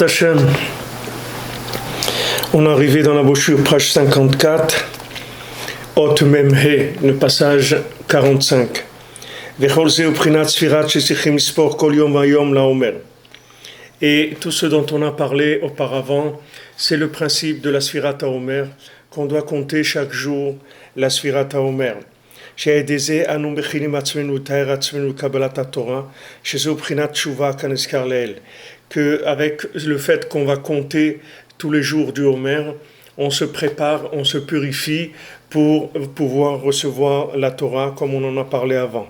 Bezrat Hashem, on est arrivé dans la brochure page 54, Ot Mem He, le passage 45. Et tout ce dont on a parlé auparavant, c'est le principe de la Sfirat HaOmer, qu'on doit compter chaque jour la Sfirat HaOmer. Que avec le fait qu'on va compter tous les jours du Homer, on se prépare, on se purifie pour pouvoir recevoir la Torah comme on en a parlé avant.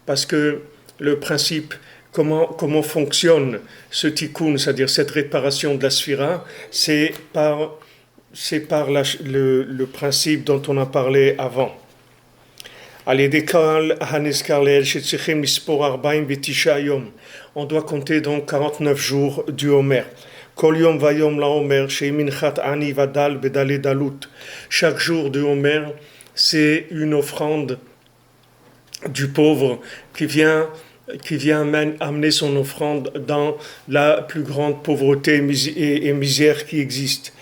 Parce que le principe, comment fonctionne ce tikkun, c'est-à-dire cette réparation de la sphira, c'est par le principe dont on a parlé avant. On doit compter donc 49 jours du Homer. Chaque jour du Homer, c'est une offrande du pauvre qui vient amener son offrande dans la plus grande pauvreté et misère qui existe.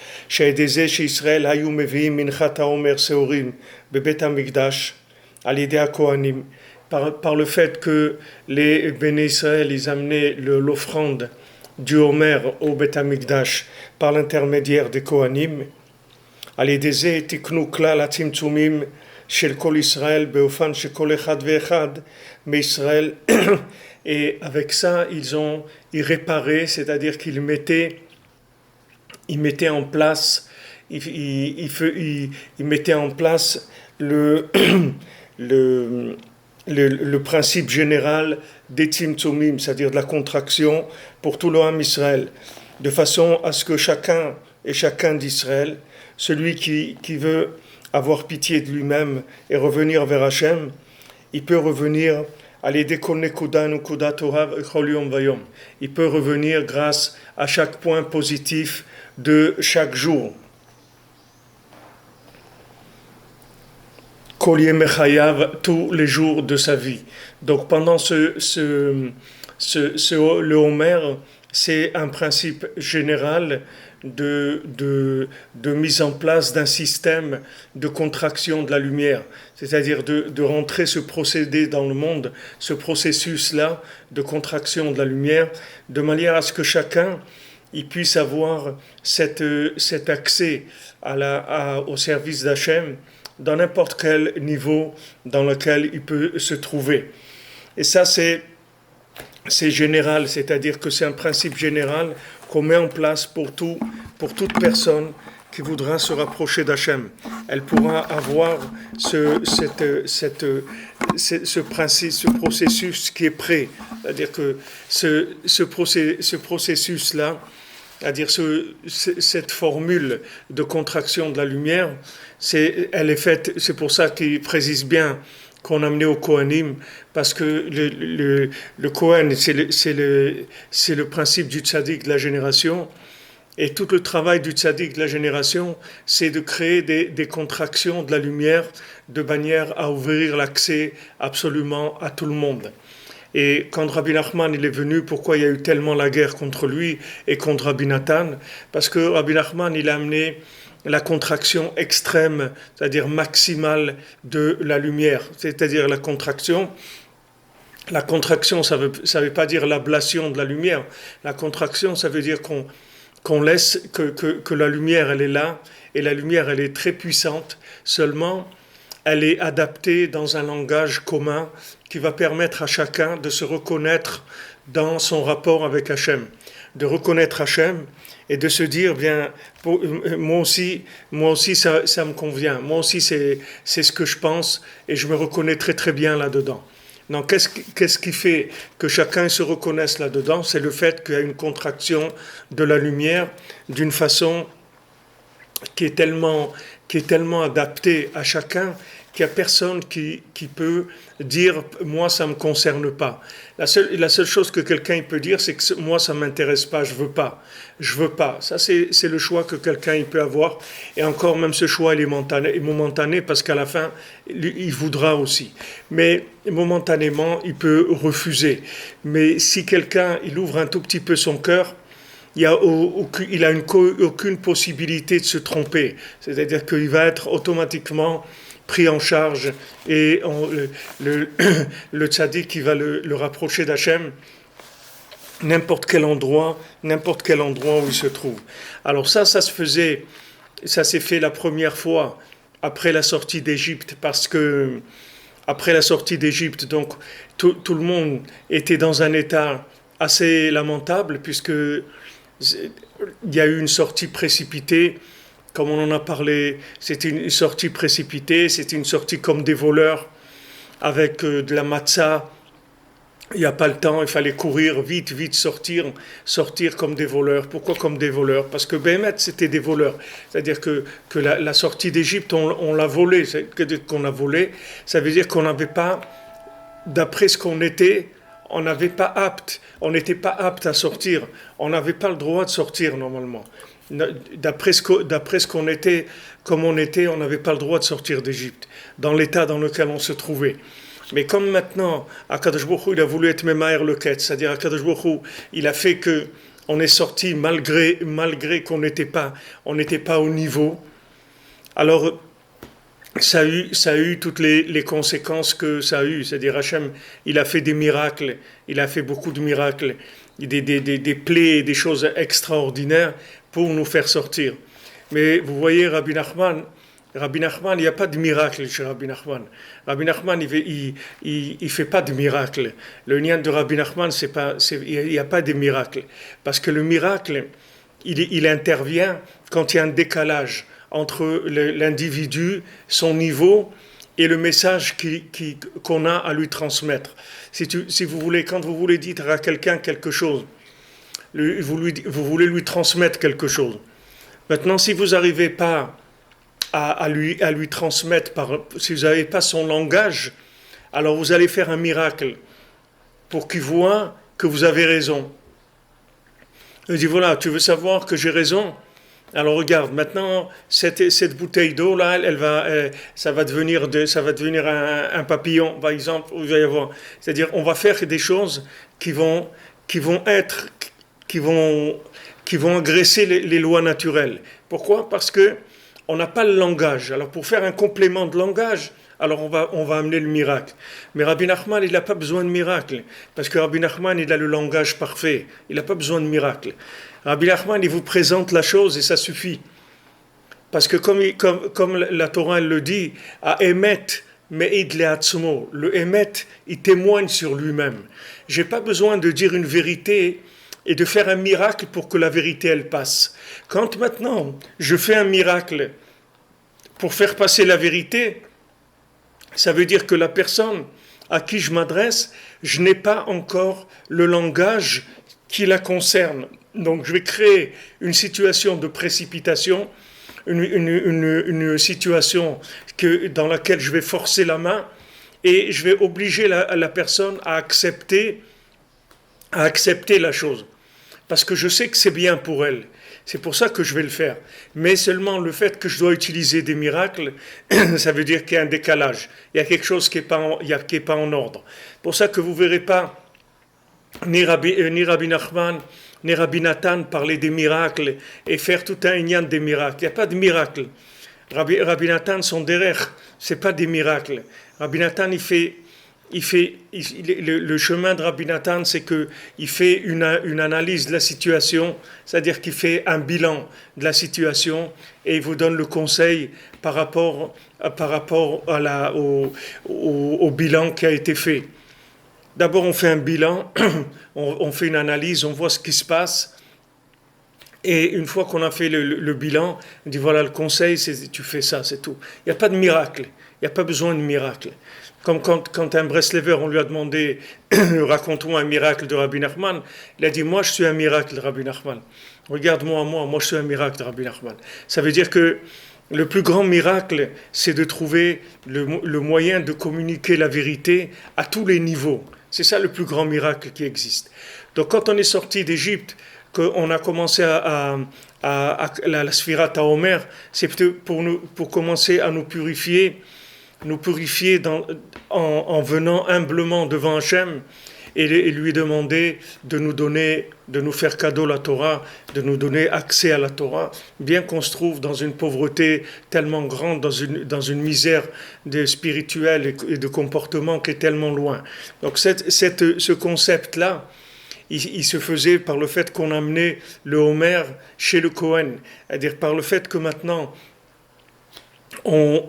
Par le fait que les Béné Israël ils amenaient l'offrande du Homer au Bet HaMikdash par l'intermédiaire des Kohanim, mais Israël et avec ça ils réparaient, c'est-à-dire qu'ils mettaient en place le principe général des Tzimtzumim, c'est-à-dire de la contraction pour tout le Ham Israël, de façon à ce que chacun d'Israël, celui qui veut avoir pitié de lui-même et revenir vers Hachem, il peut revenir il peut revenir grâce à chaque point positif de chaque jour. Tous les jours de sa vie. Donc pendant le Homer, c'est un principe général de mise en place d'un système de contraction de la lumière, c'est-à-dire de rentrer ce procédé dans le monde, ce processus-là de contraction de la lumière, de manière à ce que chacun il puisse avoir cet accès au service d'Hachem dans n'importe quel niveau dans lequel il peut se trouver. Et ça, c'est général, c'est-à-dire que c'est un principe général qu'on met en place pour toute personne qui voudra se rapprocher d'Hachem. Elle pourra avoir ce principe, ce processus qui est prêt. C'est-à-dire que ce processus-là, c'est-à-dire cette formule de contraction de la lumière, elle est faite, c'est pour ça qu'il précise bien qu'on a amené au Kohanim, parce que le Kohen, c'est le principe du tzaddik de la génération, et tout le travail du tzaddik de la génération, c'est de créer des contractions de la lumière, de manière à ouvrir l'accès absolument à tout le monde. Et quand Rabbi Nachman il est venu, pourquoi il y a eu tellement la guerre contre lui et contre Rabbi Nathan? Parce que Rabbi Nachman il a amené la contraction extrême, c'est-à-dire maximale de la lumière, c'est-à-dire la contraction. La contraction, ça veut pas dire l'ablation de la lumière. La contraction, ça veut dire qu'on laisse que la lumière elle est là, et la lumière elle est très puissante. Seulement, elle est adaptée dans un langage commun qui va permettre à chacun de se reconnaître dans son rapport avec Hachem, de reconnaître Hachem et de se dire, bien, moi aussi ça me convient, moi aussi c'est ce que je pense et je me reconnais très très bien là-dedans. Donc qu'est-ce qui fait que chacun se reconnaisse là-dedans? C'est le fait qu'il y a une contraction de la lumière d'une façon qui est tellement adaptée à chacun qu'il n'y a personne qui peut dire moi ça ne me concerne pas. La seule chose que quelqu'un peut dire, c'est que moi ça ne m'intéresse pas, je veux pas. Je veux pas. Ça c'est le choix que quelqu'un il peut avoir. Et encore même ce choix il est momentané parce qu'à la fin il voudra aussi. Mais momentanément il peut refuser. Mais si quelqu'un il ouvre un tout petit peu son cœur, il a aucune possibilité de se tromper. C'est-à-dire qu'il va être automatiquement pris en charge et le tzaddik qui va le rapprocher d'Hachem n'importe quel endroit où il se trouve. Alors ça s'est fait la première fois après la sortie d'Égypte, parce que après la sortie d'Égypte, donc tout le monde était dans un état assez lamentable, puisque il y a eu une sortie précipitée, comme on en a parlé. C'était une sortie précipitée, c'était une sortie comme des voleurs, avec de la matzah. Il n'y a pas le temps, il fallait courir vite, sortir comme des voleurs. Pourquoi comme des voleurs? Parce que Béhémet, c'était des voleurs. C'est-à-dire que la sortie d'Égypte, on l'a volée. Qu'on a volé, ça veut dire qu'on n'avait pas, d'après ce qu'on était, on n'était pas apte à sortir. On n'avait pas le droit de sortir normalement. D'après ce qu'on était, comme on était, on n'avait pas le droit de sortir d'Égypte, dans l'état dans lequel on se trouvait. Mais comme maintenant, Akadosh Baruch Hu, il a voulu être Memaher le Ketz, c'est-à-dire Akadosh Baruch Hu, il a fait que on est sorti malgré qu'on n'était pas au niveau. Alors ça a eu toutes les conséquences que ça a eu. C'est-à-dire Hachem, il a fait des miracles, il a fait beaucoup de miracles, des plaies, des choses extraordinaires pour nous faire sortir. Mais vous voyez, Rabbi Nachman, il n'y a pas de miracle chez Rabbi Nachman. Rabbi Nachman, il fait pas de miracle. Le lien de Rabbi Nachman, il n'y a pas de miracle. Parce que le miracle, il intervient quand il y a un décalage entre l'individu, son niveau, et le message qu'on a à lui transmettre. Si vous voulez, quand vous voulez dire à quelqu'un quelque chose, vous voulez lui transmettre quelque chose. Maintenant, si vous n'arrivez pas à lui transmettre, si vous n'avez pas son langage, alors vous allez faire un miracle pour qu'il voit que vous avez raison. Il dit, voilà, tu veux savoir que j'ai raison? Alors regarde, maintenant, cette bouteille d'eau, là, ça va devenir un papillon, par exemple. Vous allez voir. C'est-à-dire, on va faire des choses qui vont agresser les lois naturelles. Pourquoi? Parce que on n'a pas le langage. Alors pour faire un complément de langage, alors on va amener le miracle. Mais Rabbi Nachman, il n'a pas besoin de miracle, parce que Rabbi Nachman, il a le langage parfait. Il n'a pas besoin de miracle. Rabbi Nachman, il vous présente la chose et ça suffit. Parce que comme la Torah elle le dit, à Emet, Me'id le'atzmo, le Emet, il témoigne sur lui-même. J'ai pas besoin de dire une vérité et de faire un miracle pour que la vérité elle passe. Quand maintenant je fais un miracle pour faire passer la vérité, ça veut dire que la personne à qui je m'adresse, je n'ai pas encore le langage qui la concerne. Donc je vais créer une situation de précipitation, une situation dans laquelle je vais forcer la main et je vais obliger la personne à accepter la chose. Parce que je sais que c'est bien pour elle. C'est pour ça que je vais le faire. Mais seulement le fait que je dois utiliser des miracles, ça veut dire qu'il y a un décalage. Il y a quelque chose qui n'est pas en ordre. Pour ça que vous ne verrez pas ni Rabbi Nachman, ni Rabbi Nathan parler des miracles et faire tout un inyan des miracles. Il n'y a pas de miracle. Rabbi Nathan, son derech, ce n'est pas des miracles. Rabbi Nathan, le chemin de Rabbi Nathan, c'est qu'il fait une analyse de la situation, c'est-à-dire qu'il fait un bilan de la situation et il vous donne le conseil par rapport au bilan qui a été fait. D'abord, on fait un bilan, on fait une analyse, on voit ce qui se passe. Et une fois qu'on a fait le bilan, on dit voilà, le conseil, c'est tu fais ça, c'est tout. Il n'y a pas de miracle, il n'y a pas besoin de miracle. Comme quand un Breslever, on lui a demandé raconte-moi un miracle de Rabbi Nachman, il a dit moi je suis un miracle de Rabbi Nachman. Regarde-moi, moi je suis un miracle de Rabbi Nachman. Ça veut dire que Le plus grand miracle, c'est de trouver le moyen de communiquer la vérité à tous les niveaux. C'est ça le plus grand miracle qui existe. Donc quand on est sorti d'Égypte, qu'on a commencé à la Sfirat HaOmer, c'est pour commencer à nous purifier en venant humblement devant Hachem et lui demander de nous faire cadeau la Torah, de nous donner accès à la Torah, bien qu'on se trouve dans une pauvreté tellement grande, dans une misère spirituelle et de comportement qui est tellement loin. Donc ce concept-là, il se faisait par le fait qu'on amenait le Homer chez le Kohen, c'est-à-dire par le fait que maintenant on,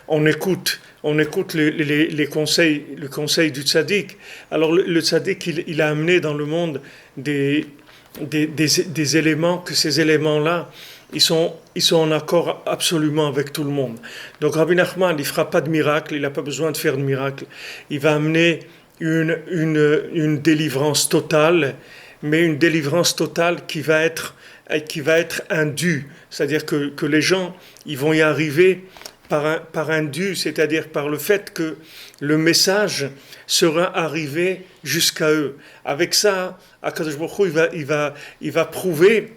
on écoute les conseils, le conseil du tzaddik. Alors le tzaddik, il a amené dans le monde des éléments, que ces éléments-là, ils sont en accord absolument avec tout le monde. Donc Rabbi Nachman, il ne fera pas de miracle, il n'a pas besoin de faire de miracle. Il va amener une délivrance totale, mais une délivrance totale qui va être indue. C'est-à-dire que les gens, ils vont y arriver par un dû, c'est-à-dire par le fait que le message sera arrivé jusqu'à eux. Avec ça, Akadosh Baruch Hu, il va prouver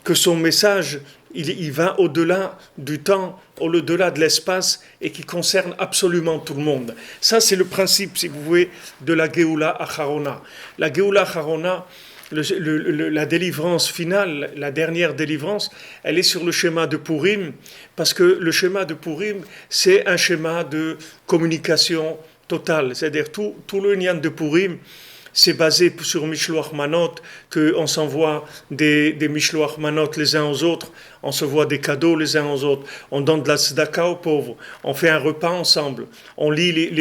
que son message, il va au-delà du temps, au-delà de l'espace, et qui concerne absolument tout le monde. Ça, c'est le principe, si vous voulez, de la Geoula Acharona. La Geoula Acharona, la délivrance finale, la dernière délivrance, elle est sur le schéma de Purim, parce que le schéma de Purim, c'est un schéma de communication totale. C'est-à-dire tout le Nyan de Purim, c'est basé sur Mishloach Manot, qu'on s'envoie des Mishloach Manot les uns aux autres, on se voit des cadeaux les uns aux autres, on donne de la tzedaka aux pauvres, on fait un repas ensemble, on lit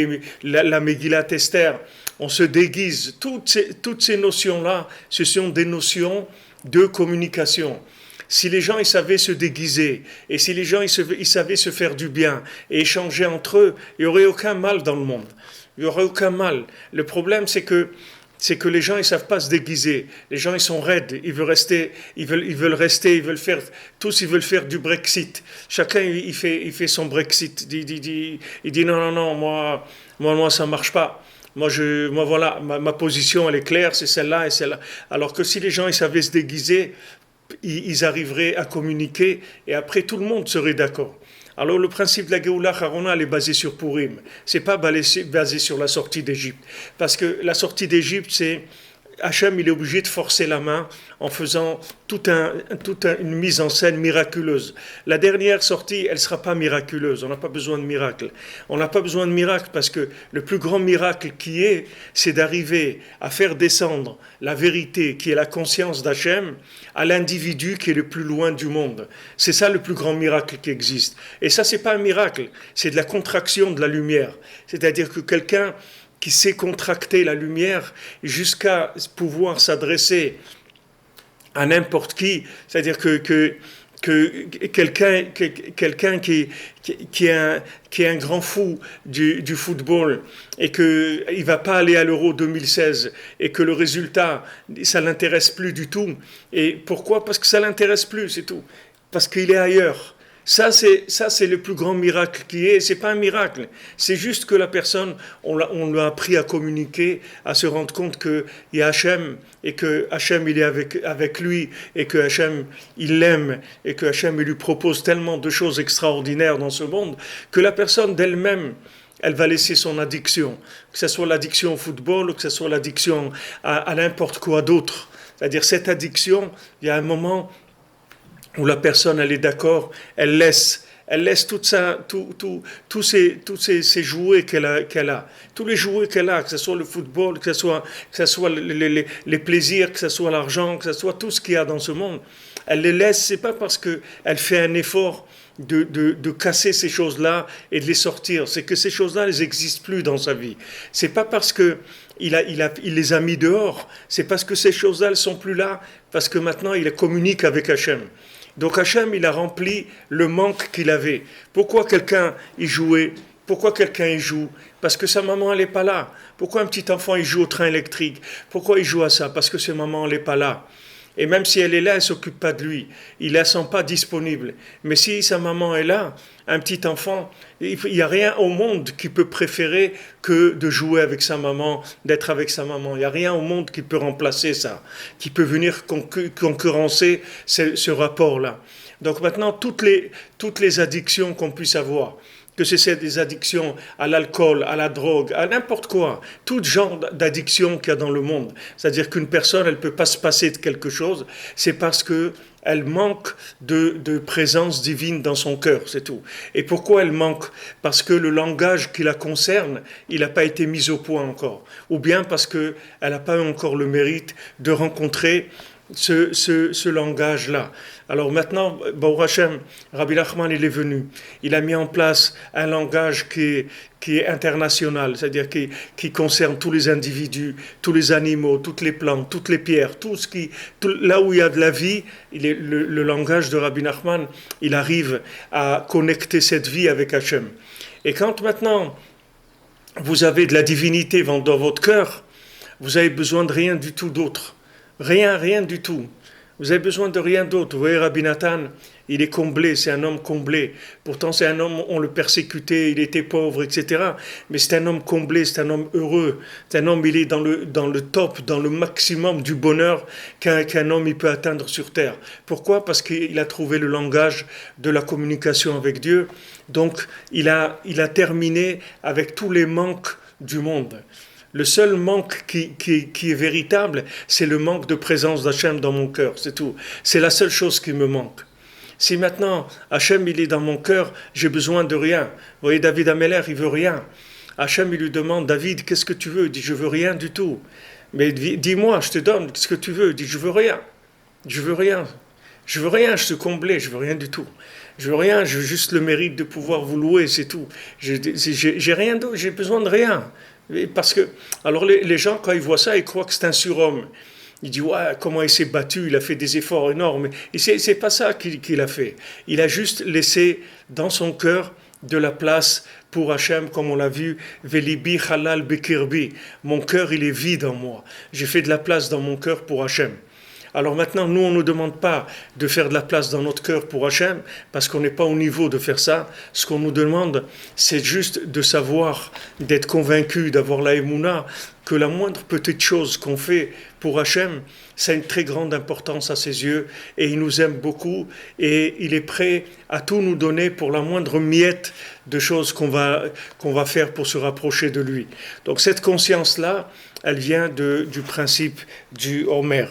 la Megillat Esther, on se déguise. Toutes ces notions-là, ce sont des notions de communication. Si les gens ils savaient se déguiser, et si les gens ils savaient se faire du bien, et échanger entre eux, il n'y aurait aucun mal dans le monde. Il n'y aurait aucun mal. Le problème, c'est que les gens, ils savent pas se déguiser. Les gens, ils sont raides. Ils veulent rester, ils veulent faire du Brexit. Chacun, il fait son Brexit. Il dit non, moi, ça marche pas. Moi, voilà, ma position, elle est claire, c'est celle-là et celle-là. Alors que si les gens, ils savaient se déguiser, ils arriveraient à communiquer et après, tout le monde serait d'accord. Alors le principe de la Géoula Harona, elle est basée sur Purim. C'est pas basé sur la sortie d'Égypte. Parce que la sortie d'Égypte, c'est Hachem, il est obligé de forcer la main en faisant une mise en scène miraculeuse. La dernière sortie, elle ne sera pas miraculeuse. On n'a pas besoin de miracle. On n'a pas besoin de miracle parce que le plus grand miracle qui est, c'est d'arriver à faire descendre la vérité, qui est la conscience d'Hachem, à l'individu qui est le plus loin du monde. C'est ça le plus grand miracle qui existe. Et ça, c'est pas un miracle. C'est de la contraction de la lumière. C'est-à-dire que quelqu'un qui sait contracter la lumière jusqu'à pouvoir s'adresser à n'importe qui, c'est-à-dire que quelqu'un qui est un grand fou du football et qu'il ne va pas aller à l'Euro 2016 et que le résultat, ça ne l'intéresse plus du tout. Et pourquoi ? Parce que ça ne l'intéresse plus, c'est tout. Parce qu'il est ailleurs. Ça, c'est le plus grand miracle qui est. C'est pas un miracle. C'est juste que la personne, on lui a appris à communiquer, à se rendre compte qu'il y a Hachem, et que Hachem, il est avec lui, et que Hachem, il l'aime, et que Hachem, il lui propose tellement de choses extraordinaires dans ce monde, que la personne d'elle-même, elle va laisser son addiction. Que ce soit l'addiction au football, ou que ce soit l'addiction à n'importe quoi d'autre. C'est-à-dire, cette addiction, il y a un moment où la personne, elle est d'accord, elle laisse tous ces jouets qu'elle a, tous les jouets qu'elle a, que ce soit le football, que ce soit les plaisirs, que ce soit l'argent, que ce soit tout ce qu'il y a dans ce monde, elle les laisse. C'est pas parce que elle fait un effort de casser ces choses-là et de les sortir, c'est que ces choses-là, elles n'existent plus dans sa vie. C'est pas parce que il les a mis dehors, c'est parce que ces choses-là, elles sont plus là, parce que maintenant, il communique avec Hachem. Donc Hachem, il a rempli le manque qu'il avait. Pourquoi quelqu'un y jouait ? Pourquoi quelqu'un y joue ? Parce que sa maman, elle n'est pas là. Pourquoi un petit enfant, il joue au train électrique ? Pourquoi il joue à ça ? Parce que sa maman, elle n'est pas là. Et même si elle est là, elle ne s'occupe pas de lui. Il ne la sent pas disponible. Mais si sa maman est là, un petit enfant, il n'y a rien au monde qui peut préférer que de jouer avec sa maman, d'être avec sa maman. Il n'y a rien au monde qui peut remplacer ça, qui peut venir concurrencer ce rapport-là. Donc maintenant, toutes les addictions qu'on puisse avoir, que c'est des addictions à l'alcool, à la drogue, à n'importe quoi, tout genre d'addiction qu'il y a dans le monde. C'est-à-dire qu'une personne, elle ne peut pas se passer de quelque chose, c'est parce qu'elle manque de présence divine dans son cœur, c'est tout. Et pourquoi elle manque? Parce que le langage qui la concerne, il n'a pas été mis au point encore. Ou bien parce qu'elle n'a pas eu encore le mérite de rencontrer ce langage-là. Alors maintenant, Baruch Hashem, Rabbi Nachman, il est venu. Il a mis en place un langage qui est international, c'est-à-dire qui concerne tous les individus, tous les animaux, toutes les plantes, toutes les pierres, là où il y a de la vie, le langage de Rabbi Nachman, il arrive à connecter cette vie avec Hashem. Et quand maintenant vous avez de la divinité dans votre cœur, vous avez besoin de rien du tout d'autre. Rien du tout. Vous avez besoin de rien d'autre. Vous voyez, Rabbi Nathan, il est comblé, c'est un homme comblé. Pourtant, c'est un homme, on le persécutait, il était pauvre, etc. Mais c'est un homme comblé, c'est un homme heureux. C'est un homme, il est dans le top, dans le maximum du bonheur qu'un homme il peut atteindre sur terre. Pourquoi? Parce qu'il a trouvé le langage de la communication avec Dieu. Donc, il a terminé avec tous les manques du monde. Le seul manque qui est véritable, c'est le manque de présence d'Hachem dans mon cœur, c'est tout. C'est la seule chose qui me manque. Si maintenant Hachem il est dans mon cœur, j'ai besoin de rien. Vous voyez, David Ameller, il veut rien. Hachem il lui demande, David, qu'est-ce que tu veux? Il dit, je veux rien du tout. Mais dis-moi, je te donne, qu'est-ce que tu veux? Il dit, je veux rien. Je veux rien. Je veux rien, je suis comblé, je veux rien du tout. Je veux rien, je veux juste le mérite de pouvoir vous louer, c'est tout. J'ai rien d'autre, j'ai besoin de rien. Parce que, alors les gens, quand ils voient ça, ils croient que c'est un surhomme. Ils disent, ouais, comment il s'est battu, il a fait des efforts énormes. Et c'est pas ça qu'il a fait. Il a juste laissé dans son cœur de la place pour Hachem, comme on l'a vu, Velibi halal bekirbi. Mon cœur, il est vide en moi. J'ai fait de la place dans mon cœur pour Hachem. Alors maintenant, nous, on ne nous demande pas de faire de la place dans notre cœur pour Hachem, parce qu'on n'est pas au niveau de faire ça. Ce qu'on nous demande, c'est juste de savoir, d'être convaincu, d'avoir la émouna, que la moindre petite chose qu'on fait pour Hachem, ça a une très grande importance à ses yeux, et il nous aime beaucoup, et il est prêt à tout nous donner pour la moindre miette de choses qu'on va faire pour se rapprocher de lui. Donc cette conscience-là, elle vient du principe du Homer.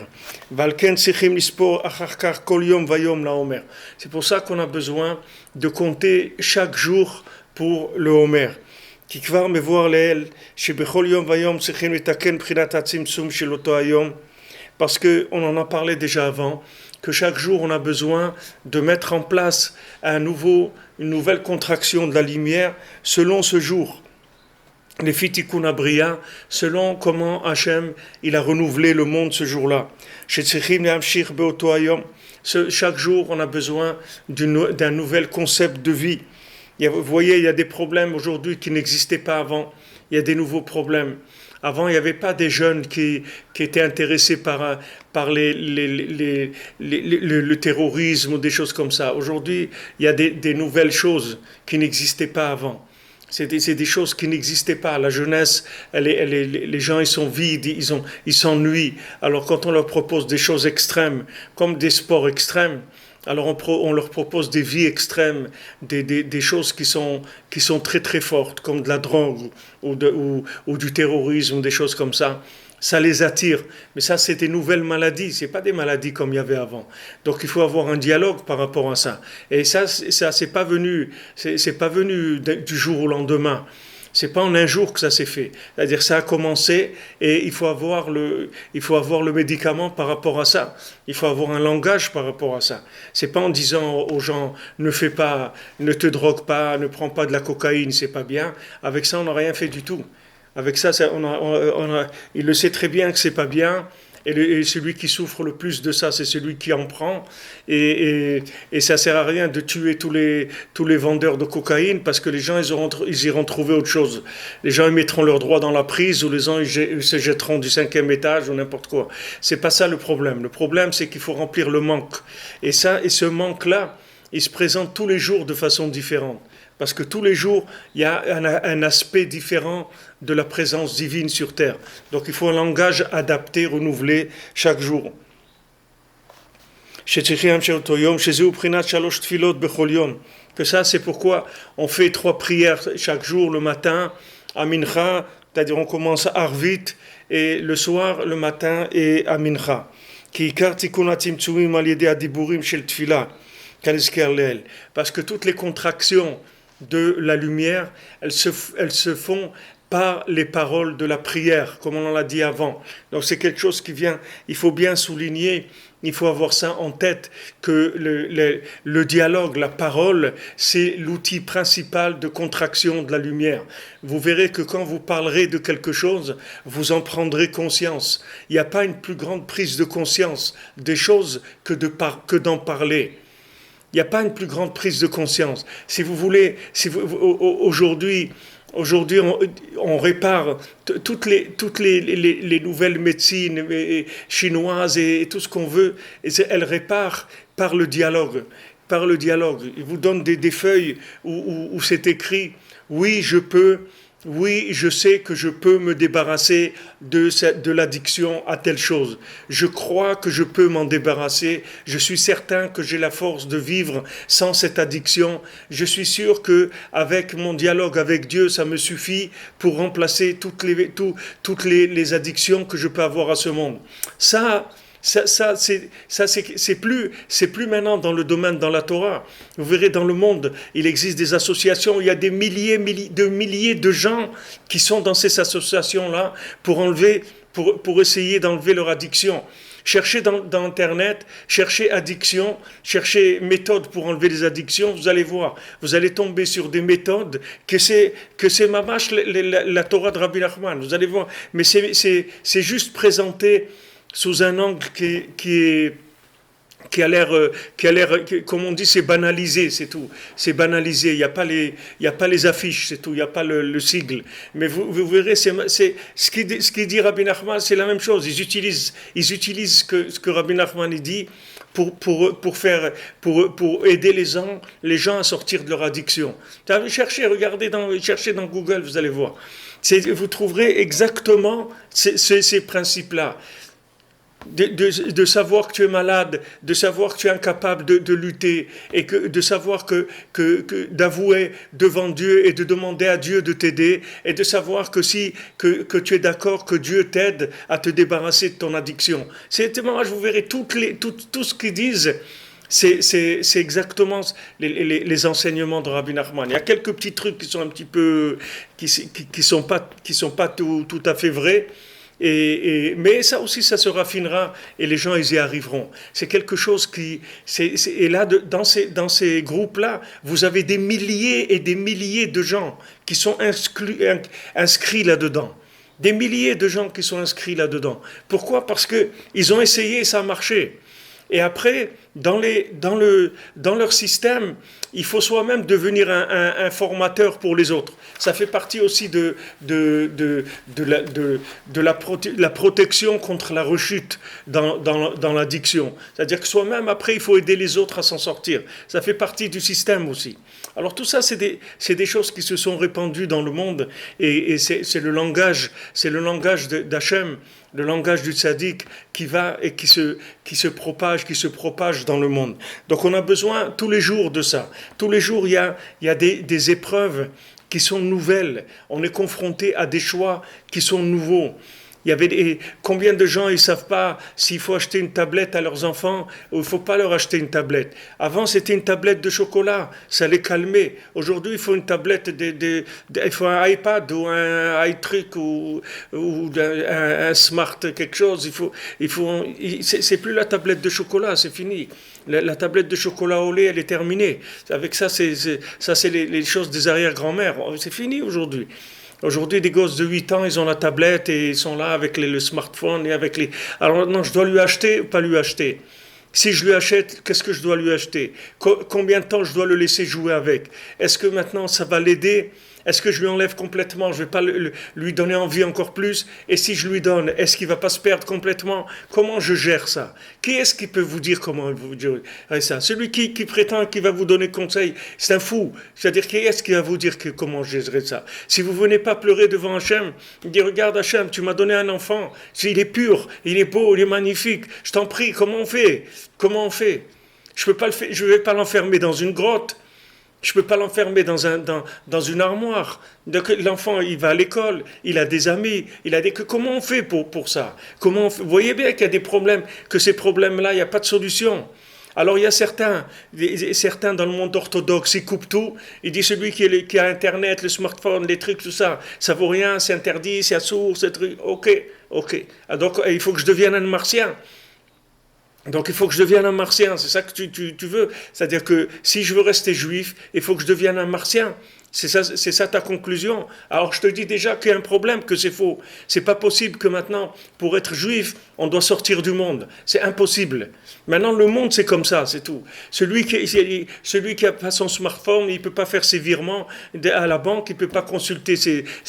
C'est pour ça qu'on a besoin de compter chaque jour pour le Homer. Parce qu'on en a parlé déjà avant, que chaque jour on a besoin de mettre en place une nouvelle contraction de la lumière selon ce jour. Les Fitikun Abriya, selon comment Hachem il a renouvelé le monde ce jour-là. Chaque jour, on a besoin d'un nouvel concept de vie. Vous voyez, il y a des problèmes aujourd'hui qui n'existaient pas avant. Il y a des nouveaux problèmes. Avant, il n'y avait pas des jeunes qui étaient intéressés par le terrorisme ou des choses comme ça. Aujourd'hui, il y a des nouvelles choses qui n'existaient pas avant. C'est des choses qui n'existaient pas. La jeunesse, les gens, ils sont vides, ils s'ennuient. Alors quand on leur propose des choses extrêmes, comme des sports extrêmes, alors on leur propose des vies extrêmes, des choses qui sont très très fortes, comme de la drogue ou du terrorisme, des choses comme ça. Ça les attire, mais ça c'est des nouvelles maladies, c'est pas des maladies comme il y avait avant. Donc il faut avoir un dialogue par rapport à ça. Et ça c'est pas venu du jour au lendemain. C'est pas en un jour que ça s'est fait. C'est-à-dire ça a commencé et il faut avoir le médicament par rapport à ça. Il faut avoir un langage par rapport à ça. C'est pas en disant aux gens ne fais pas, ne te drogue pas, ne prends pas de la cocaïne, c'est pas bien. Avec ça on n'a rien fait du tout. Avec ça, il le sait très bien que c'est pas bien. Et celui qui souffre le plus de ça, c'est celui qui en prend. Et ça sert à rien de tuer tous les vendeurs de cocaïne parce que les gens, ils iront trouver autre chose. Les gens, ils mettront leurs droits dans la prise ou les gens, ils se jetteront du 5e étage ou n'importe quoi. C'est pas ça le problème. Le problème, c'est qu'il faut remplir le manque. Et ce manque-là, il se présente tous les jours de façon différente. Parce que tous les jours, il y a un aspect différent de la présence divine sur terre. Donc il faut un langage adapté, renouvelé chaque jour. Que ça, c'est pourquoi on fait 3 prières chaque jour, le matin, à Mincha, c'est-à-dire on commence à Arvit, et le soir, le matin, et à Mincha. Parce que toutes les contractions de la lumière, elles se font par les paroles de la prière, comme on l'a dit avant. Donc c'est quelque chose qui vient, il faut bien souligner, il faut avoir ça en tête, que le dialogue, la parole, c'est l'outil principal de contraction de la lumière. Vous verrez que quand vous parlerez de quelque chose, vous en prendrez conscience. Il n'y a pas une plus grande prise de conscience des choses que d'en parler. Il n'y a pas une plus grande prise de conscience. Si vous voulez, aujourd'hui, on répare toutes les nouvelles médecines chinoises et tout ce qu'on veut. Elles réparent par le dialogue. Par le dialogue. Ils vous donnent des feuilles où c'est écrit « Oui, je peux ». Oui, je sais que je peux me débarrasser de l'addiction à telle chose. Je crois que je peux m'en débarrasser. Je suis certain que j'ai la force de vivre sans cette addiction. Je suis sûr que avec mon dialogue avec Dieu, ça me suffit pour remplacer toutes les addictions que je peux avoir à ce monde. C'est plus maintenant dans le domaine dans la Torah. Vous verrez dans le monde, il existe des associations, il y a des milliers de gens qui sont dans ces associations-là pour essayer d'enlever leur addiction. Cherchez dans Internet, cherchez addiction, cherchez méthode pour enlever les addictions, vous allez voir, vous allez tomber sur des méthodes que c'est mamash la Torah de Rabbi Nachman, vous allez voir, mais c'est juste présenté sous un angle qui a l'air, comme on dit, c'est banalisé, c'est tout. C'est banalisé, il n'y a pas les affiches, c'est tout, il n'y a pas le sigle. Mais vous verrez, ce qui dit Rabbi Nachman, c'est la même chose. Ils utilisent ce que Rabbi Nachman dit pour aider les gens à sortir de leur addiction. Cherchez dans Google, vous allez voir. Vous trouverez exactement ces principes-là. De savoir que tu es malade, de savoir que tu es incapable de lutter, et de savoir que d'avouer devant Dieu et de demander à Dieu de t'aider, et de savoir que tu es d'accord que Dieu t'aide à te débarrasser de ton addiction. Moi, je vous verrai tout ce qu'ils disent. C'est exactement les enseignements de Rabbi Nachman. Il y a quelques petits trucs qui sont un petit peu qui sont pas tout à fait vrais. Mais ça aussi, ça se raffinera et les gens, ils y arriveront. C'est quelque chose et là, dans ces groupes-là, vous avez des milliers et des milliers de gens qui sont inscrits là-dedans. Des milliers de gens qui sont inscrits là-dedans. Pourquoi ? Parce qu'ils ont essayé et ça a marché. Et après, dans leur système, il faut soi-même devenir un formateur pour les autres. Ça fait partie aussi de la protection contre la rechute dans l'addiction. C'est-à-dire que soi-même, après, il faut aider les autres à s'en sortir. Ça fait partie du système aussi. Alors tout ça, c'est des choses qui se sont répandues dans le monde et c'est le langage d'Hachem, le langage du tzaddik qui va et qui se propage dans le monde. Donc on a besoin tous les jours de ça. Tous les jours, il y a des épreuves qui sont nouvelles. On est confronté à des choix qui sont nouveaux. Combien de gens ils savent pas s'il faut acheter une tablette à leurs enfants ou il faut pas leur acheter une tablette. Avant c'était une tablette de chocolat, ça les calmait. Aujourd'hui il faut une tablette, il faut un iPad ou un iTrick ou un smart quelque chose. C'est plus la tablette de chocolat, c'est fini. La tablette de chocolat au lait, elle est terminée. Avec ça, c'est les choses des arrière-grand-mères. C'est fini aujourd'hui. Aujourd'hui, des gosses de 8 ans, ils ont la tablette et ils sont là avec le smartphone et avec les... Alors non, je dois lui acheter ou pas lui acheter? Si je lui achète, qu'est-ce que je dois lui acheter? Combien de temps je dois le laisser jouer avec? Est-ce que maintenant ça va l'aider? Est-ce que je lui enlève complètement? Je ne vais pas lui donner envie encore plus? Et si je lui donne, est-ce qu'il ne va pas se perdre complètement? Comment je gère ça? Qui est-ce qui peut vous dire comment vous gérer ça? Celui qui prétend qu'il va vous donner conseil, c'est un fou. C'est-à-dire, qui est-ce qui va vous dire comment gérer ça? Si vous ne venez pas pleurer devant Hachem, dit regarde Hachem, tu m'as donné un enfant, il est pur, il est beau, il est magnifique, je t'en prie, comment on fait? Comment on fait? Je ne vais pas l'enfermer dans une grotte. Je ne peux pas l'enfermer dans une armoire. Donc, l'enfant, il va à l'école, il a des amis, comment on fait pour ça? Vous voyez bien qu'il y a des problèmes, que ces problèmes-là, il n'y a pas de solution. Alors il y a certains dans le monde orthodoxe, ils coupent tout. Ils disent celui qui a Internet, le smartphone, les trucs, tout ça, ça vaut rien, c'est interdit, c'est assourd, c'est truc. Ok. Donc il faut que je devienne un martien. Donc il faut que je devienne un martien, c'est ça que tu veux. C'est-à-dire que si je veux rester juif, il faut que je devienne un martien. C'est ça ta conclusion. Alors je te dis déjà qu'il y a un problème, que c'est faux. C'est pas possible que maintenant, pour être juif, on doit sortir du monde. C'est impossible. Maintenant, le monde, c'est comme ça, c'est tout. Celui qui a pas son smartphone, il peut pas faire ses virements à la banque, il peut pas consulter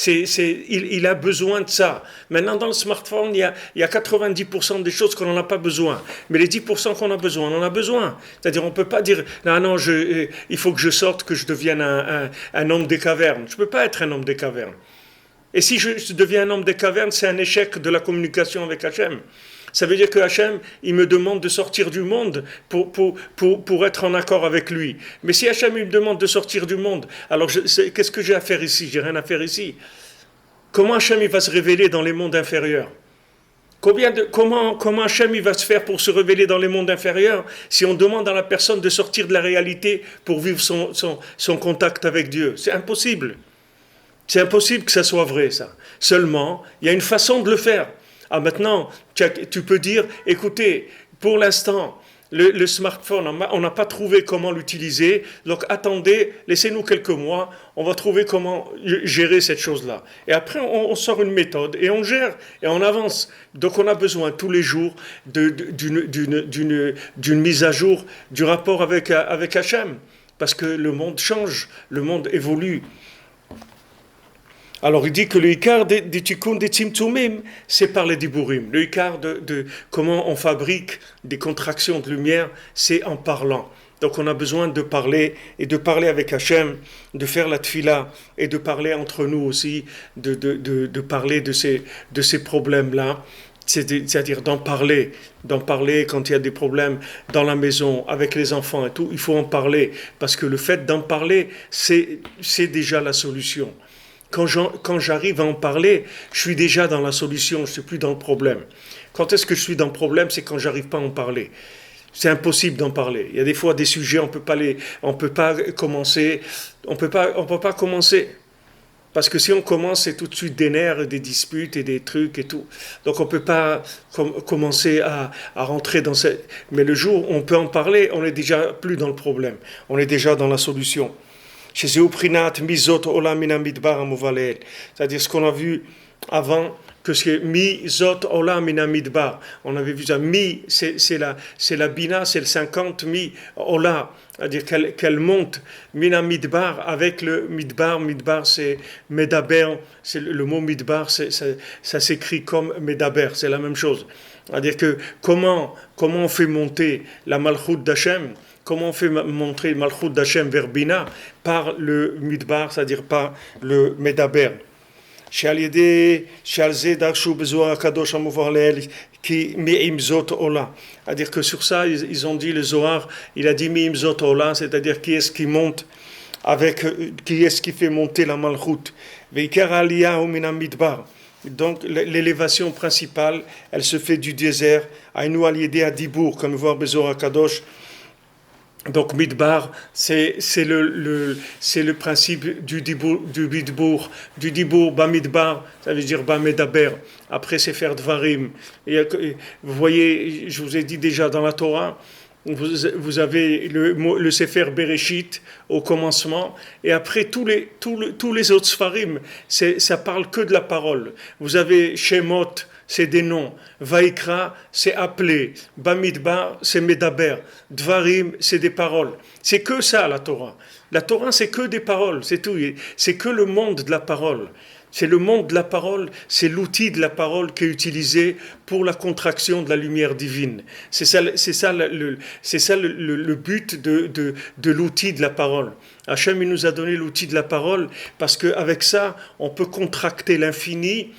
il a besoin de ça. Maintenant, dans le smartphone, il y a 90% des choses qu'on n'en a pas besoin. Mais les 10% qu'on a besoin, on en a besoin. C'est-à-dire, on peut pas dire, non, il faut que je sorte, que je devienne un homme des cavernes. Je ne peux pas être un homme des cavernes. Et si je deviens un homme des cavernes, c'est un échec de la communication avec Hachem. Ça veut dire que Hachem, il me demande de sortir du monde pour être en accord avec lui. Mais si Hachem il me demande de sortir du monde, alors qu'est-ce que j'ai à faire ici? J'ai rien à faire ici. Comment Hachem il va se révéler dans les mondes inférieurs? Comment Hachem il va se faire pour se révéler dans les mondes inférieurs si on demande à la personne de sortir de la réalité pour vivre son contact avec Dieu? C'est impossible. C'est impossible que ça soit vrai, ça. Seulement, il y a une façon de le faire. Ah, maintenant, tu peux dire, écoutez, pour l'instant, le smartphone, on n'a pas trouvé comment l'utiliser, donc attendez, laissez-nous quelques mois, on va trouver comment gérer cette chose-là. Et après, on sort une méthode, et on gère, et on avance. Donc on a besoin tous les jours d'une mise à jour du rapport avec Hachem, parce que le monde change, le monde évolue. Alors il dit que le ikar des tikkun des tzimtzumim, c'est par les diburim. Le ikar de comment on fabrique des contractions de lumière, c'est en parlant. Donc on a besoin de parler et de parler avec Hachem, de faire la tfila et de parler entre nous aussi, de parler de ces problèmes-là. C'est-à-dire d'en parler quand il y a des problèmes dans la maison, avec les enfants et tout, il faut en parler. Parce que le fait d'en parler, c'est déjà la solution. Quand j'arrive à en parler, je suis déjà dans la solution, je ne suis plus dans le problème. Quand est-ce que je suis dans le problème? C'est quand j'arrive pas à en parler. C'est impossible d'en parler. Il y a des fois des sujets, on peut pas commencer. Parce que si on commence, c'est tout de suite des nerfs, des disputes et des trucs et tout. Donc on ne peut pas commencer à rentrer dans cette... Mais le jour où on peut en parler, on n'est déjà plus dans le problème. On est déjà dans la solution. C'est-à-dire ce qu'on a vu avant, que c'est mi-zot olam min hamidbar. On avait vu ça, mi, c'est la bina, c'est le 50 mi-ola, c'est-à-dire qu'elle monte min hamidbar avec le midbar. Midbar, c'est medaber, c'est le mot midbar, ça s'écrit comme medaber, c'est la même chose. C'est-à-dire que comment on fait monter la malchoute d'Hachem? Comment on fait montrer Malchut d'Hachem vers Bina? Par le Midbar, c'est-à-dire par le Medaber. C'est-à-dire que sur ça, ils ont dit, le Zohar, il a dit Mi'imzot Ola, c'est-à-dire qui est-ce qui monte qui est-ce qui fait monter la Malchut? Veikar Aliyah Mina Midbar. Donc l'élévation principale, elle se fait du désert, Aïnou Aliyedé à Dibour, comme voir Bezor Kadosh. Donc Midbar, c'est le principe du Dibour Bamidbar, ça veut dire Bamedaber. Après c'est faire Dvarim. Et vous voyez, je vous ai dit déjà dans la Torah vous avez le Sefer Bereshit au commencement, et après tous les autres Sfarim, ça parle que de la parole. Vous avez Shemot, c'est des noms. Vaikra, c'est appelé. Bamidbar, c'est Medaber. Dvarim, c'est des paroles. C'est que ça, la Torah. La Torah, c'est que des paroles, c'est tout. C'est que le monde de la parole. C'est le monde de la parole, c'est l'outil de la parole qui est utilisé pour la contraction de la lumière divine. C'est ça le but de l'outil de la parole. Hachem, il nous a donné l'outil de la parole parce qu'avec ça, on peut contracter l'infini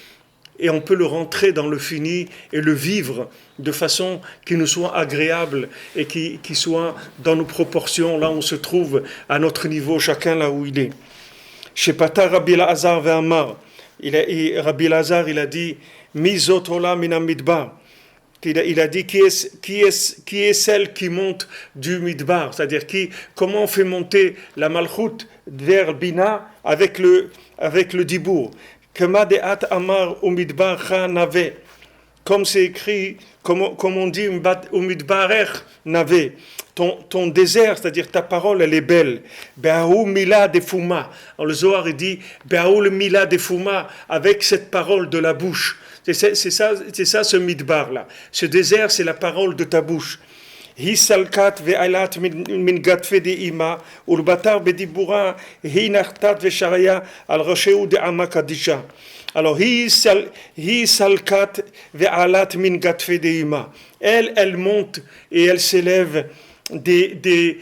et on peut le rentrer dans le fini et le vivre de façon qui nous soit agréable et qui soit dans nos proportions, là où on se trouve, à notre niveau, chacun là où il est. Shepata Rabbi Elazar ve'amar, Rabbi Elazar il a dit Mizot ola min midbar. Il a dit qui est celle qui monte du midbar, c'est-à-dire comment on fait monter la malchut vers Bina avec le dibour. Kema de'at amar umidbar cha nave, comme c'est écrit, comme on dit umidbarech nave. Ton désert, c'est-à-dire ta parole, elle est belle. Be'ahu mila defuma. Alors le Zohar il dit Be'ahu le mila defuma, avec cette parole de la bouche. C'est ça ce midbar là. Ce désert, c'est la parole de ta bouche. Hi salkat ve'alat min gatfe de'ima ulbatar bedibura hi nachtat ve'sharaya al rosheu de'ama kadisha. Alors hi salkat ve'alat min gatfe de'ima. Elle monte et elle s'élève des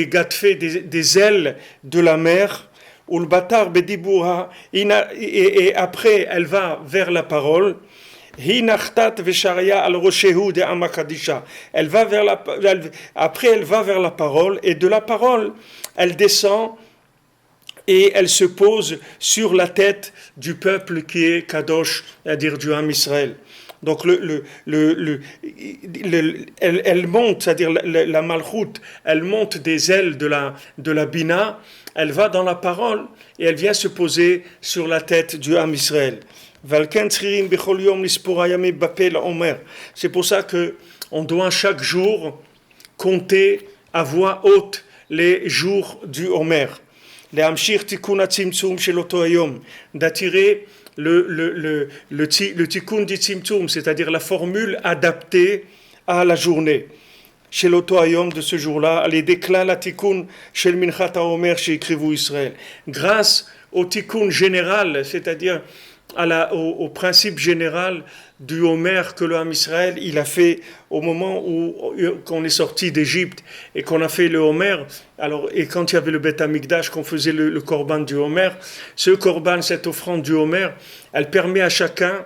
gatfés, des ailes de la mer, et après elle va vers la parole. Elle va après elle va vers la parole, et de la parole elle descend et elle se pose sur la tête du peuple qui est Kadosh, c'est-à-dire du Ham Israël. Donc elle monte, c'est-à-dire la malchoute, elle monte des ailes de la Bina, elle va dans la parole et elle vient se poser sur la tête du Ham Israël. C'est pour ça que on doit chaque jour compter à voix haute les jours du Homer. D'attirer le tikkun du tzimtzum, c'est-à-dire la formule adaptée à la journée. Chez l'auto-ayom de ce jour-là, les déclats la tikkun chez le minchat haomer chez écrivou Israël. Grâce au tikkun général, c'est-à-dire au principe général du Homer que le Ham Israël il a fait au moment où qu'on est sorti d'Égypte et qu'on a fait le Homer. Alors, et quand il y avait le Beth Amikdash, qu'on faisait le korban du Homer, ce korban, cette offrande du Homer, elle permet à chacun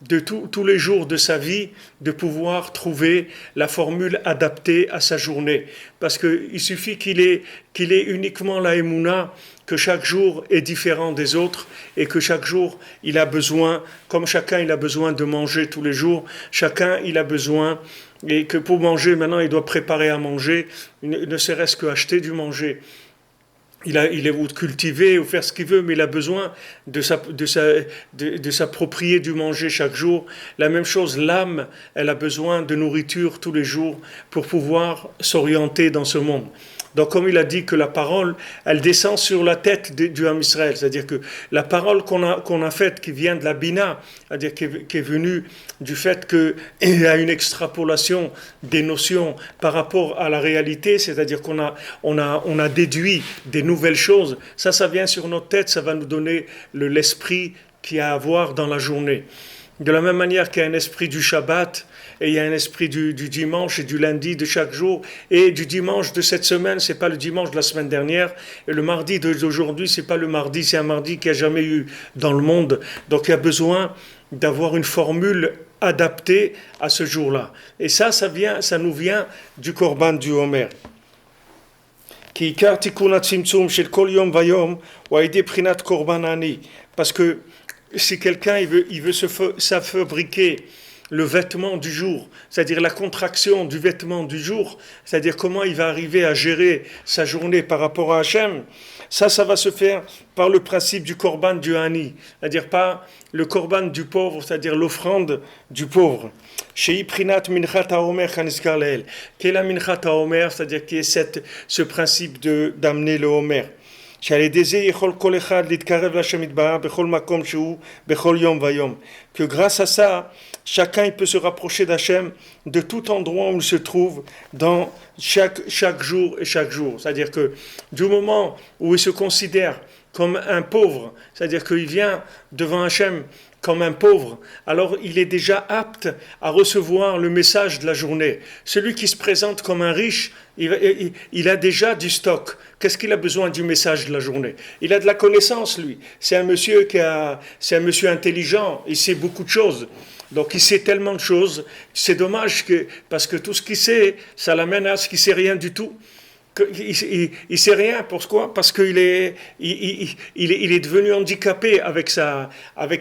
de tous les jours de sa vie de pouvoir trouver la formule adaptée à sa journée. Parce qu'il suffit qu'il ait uniquement la Emouna, que chaque jour est différent des autres et que chaque jour il a besoin, comme chacun il a besoin de manger tous les jours, chacun il a besoin, et que pour manger maintenant il doit préparer à manger, ne serait-ce qu'acheter du manger. Il est ou cultiver ou faire ce qu'il veut, mais il a besoin de s'approprier du manger chaque jour. La même chose, l'âme, elle a besoin de nourriture tous les jours pour pouvoir s'orienter dans ce monde. Donc, comme il a dit que la parole, elle descend sur la tête du Ham Israël, c'est-à-dire que la parole qu'on a faite, qui vient de la Bina, c'est-à-dire qui est venue du fait qu'il y a une extrapolation des notions par rapport à la réalité, c'est-à-dire qu'on a déduit des nouvelles choses, ça vient sur notre tête, ça va nous donner l'esprit qu'il y a à avoir dans la journée. De la même manière qu'il y a un esprit du Shabbat, et il y a un esprit du dimanche et du lundi de chaque jour, et du dimanche de cette semaine, c'est pas le dimanche de la semaine dernière, et le mardi d'aujourd'hui, c'est pas le mardi, c'est un mardi qu'il n'y a jamais eu dans le monde. Donc il y a besoin d'avoir une formule adaptée à ce jour-là. Et ça nous vient du Korban du Homer. Parce que si quelqu'un il veut fabriquer le vêtement du jour, c'est-à-dire la contraction du vêtement du jour, c'est-à-dire comment il va arriver à gérer sa journée par rapport à Hachem, ça va se faire par le principe du korban du Hani, c'est-à-dire pas le korban du pauvre, c'est-à-dire l'offrande du pauvre. Chez Prinat Minchat HaOmer Kaniskar Leel, qui est la Minchat HaOmer, c'est-à-dire qui est ce principe d'amener le Homer. Que grâce à ça, chacun il peut se rapprocher d'Hachem de tout endroit où il se trouve dans chaque jour et chaque jour. C'est-à-dire que du moment où il se considère comme un pauvre, c'est-à-dire qu'il vient devant Hachem comme un pauvre, alors il est déjà apte à recevoir le message de la journée. Celui qui se présente comme un riche, il a déjà du stock. Qu'est-ce qu'il a besoin du message de la journée? Il a de la connaissance, lui. C'est un monsieur intelligent, il sait beaucoup de choses. Donc il sait tellement de choses, c'est dommage parce que tout ce qu'il sait, ça l'amène à ce qu'il ne sait rien du tout. Il sait rien, pourquoi? Parce qu'il est devenu handicapé avec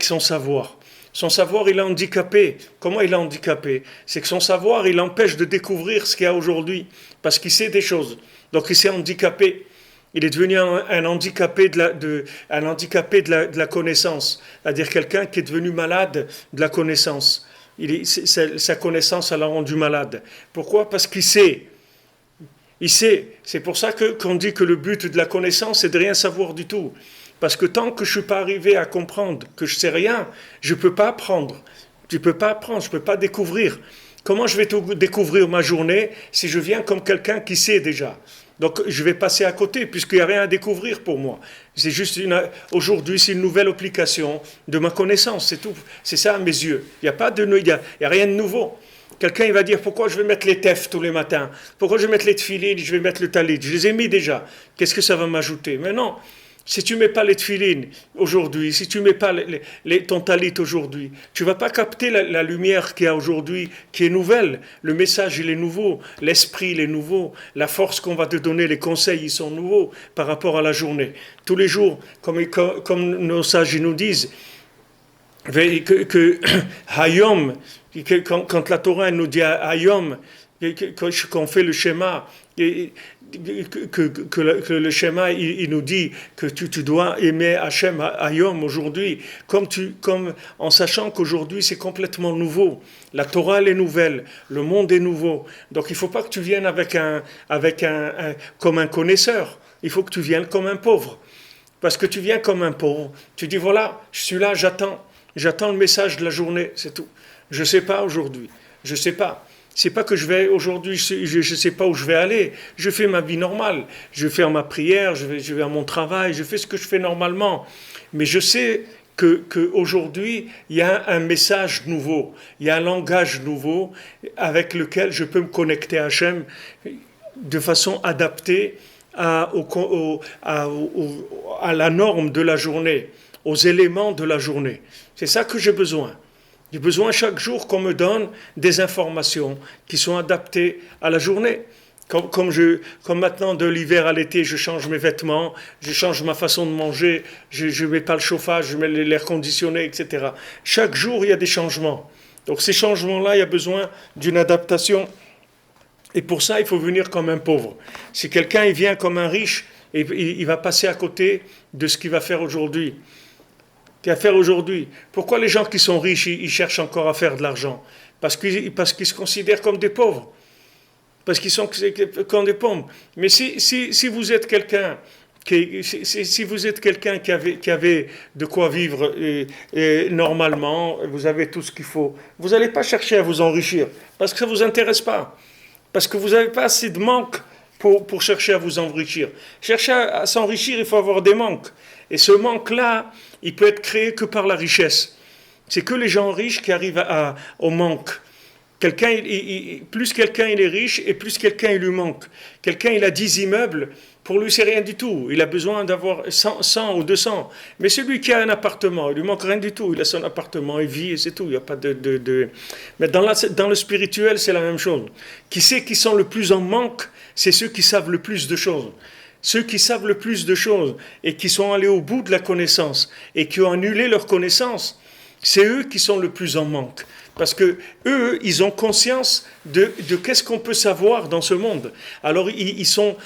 son savoir. Son savoir, il est handicapé. Comment il est handicapé? C'est que son savoir, il l'empêche de découvrir ce qu'il y a aujourd'hui, parce qu'il sait des choses. Donc il s'est handicapé. Il est devenu un handicapé de la connaissance, c'est-à-dire quelqu'un qui est devenu malade de la connaissance. Sa connaissance l'a rendu malade. Pourquoi? Parce qu'il sait. Il sait. C'est pour ça qu'on dit que le but de la connaissance, c'est de rien savoir du tout. Parce que tant que je ne suis pas arrivé à comprendre que je ne sais rien, je ne peux pas apprendre. Je ne peux pas apprendre, je ne peux pas découvrir. Comment je vais découvrir ma journée si je viens comme quelqu'un qui sait déjà? Donc je vais passer à côté puisqu'il n'y a rien à découvrir pour moi. C'est juste aujourd'hui, c'est une nouvelle application de ma connaissance, c'est tout. C'est ça à mes yeux. Il n'y a rien de nouveau. Quelqu'un il va dire pourquoi je vais mettre les tefs tous les matins, pourquoi je vais mettre les tefilines, je vais mettre le talit, je les ai mis déjà, qu'est-ce que ça va m'ajouter? Mais non, si tu ne mets pas les tefilines aujourd'hui, si tu ne mets pas ton talit aujourd'hui, tu ne vas pas capter la lumière qu'il y a aujourd'hui, qui est nouvelle, le message il est nouveau, l'esprit il est nouveau, la force qu'on va te donner, les conseils ils sont nouveaux par rapport à la journée. Tous les jours, comme nos sages nous disent, que Hayom, quand la Torah elle nous dit Hayom, qu'on fait le schéma, que le schéma il nous dit que tu dois aimer Hachem Hayom aujourd'hui, comme en sachant qu'aujourd'hui c'est complètement nouveau. La Torah elle est nouvelle, le monde est nouveau. Donc il ne faut pas que tu viennes comme un connaisseur, il faut que tu viennes comme un pauvre. Parce que tu viens comme un pauvre, tu dis voilà, je suis là, j'attends le message de la journée, c'est tout. Je ne sais pas aujourd'hui, je ne sais pas. C'est pas que je vais aujourd'hui, je ne sais pas où je vais aller. Je fais ma vie normale. Je vais faire ma prière, je vais à mon travail, je fais ce que je fais normalement. Mais je sais qu'aujourd'hui, il y a un message nouveau, il y a un langage nouveau avec lequel je peux me connecter à Hachem de façon adaptée à la norme de la journée, aux éléments de la journée. C'est ça que j'ai besoin. J'ai besoin chaque jour qu'on me donne des informations qui sont adaptées à la journée. Comme maintenant de l'hiver à l'été, je change mes vêtements, je change ma façon de manger, je mets pas le chauffage, je mets l'air conditionné, etc. Chaque jour, il y a des changements. Donc ces changements-là, il y a besoin d'une adaptation. Et pour ça, il faut venir comme un pauvre. Si quelqu'un il vient comme un riche, il va passer à côté de ce qu'il va faire aujourd'hui. Pourquoi les gens qui sont riches, ils cherchent encore à faire de l'argent? Parce qu'ils se considèrent comme des pauvres. Parce qu'ils sont comme des pauvres. Mais si vous êtes quelqu'un si vous êtes quelqu'un qui avait de quoi vivre normalement, vous avez tout ce qu'il faut, vous n'allez pas chercher à vous enrichir. Parce que ça ne vous intéresse pas. Parce que vous n'avez pas assez de manque pour chercher à vous enrichir. Chercher à s'enrichir, il faut avoir des manques. Et ce manque-là, il peut être créé que par la richesse. C'est que les gens riches qui arrivent au manque. Plus quelqu'un il est riche et plus quelqu'un il lui manque. Quelqu'un il a 10 immeubles, pour lui c'est rien du tout. Il a besoin d'avoir 100 ou 200. Mais celui qui a un appartement, il lui manque rien du tout. Il a son appartement, il vit et c'est tout. Il n'y a pas Mais dans le spirituel c'est la même chose. Qui sait qui sont le plus en manque? C'est ceux qui savent le plus de choses. Ceux qui savent le plus de choses et qui sont allés au bout de la connaissance et qui ont annulé leur connaissance, c'est eux qui sont le plus en manque. Parce que eux, ils ont conscience de qu'est-ce qu'on peut savoir dans ce monde. Alors ils sont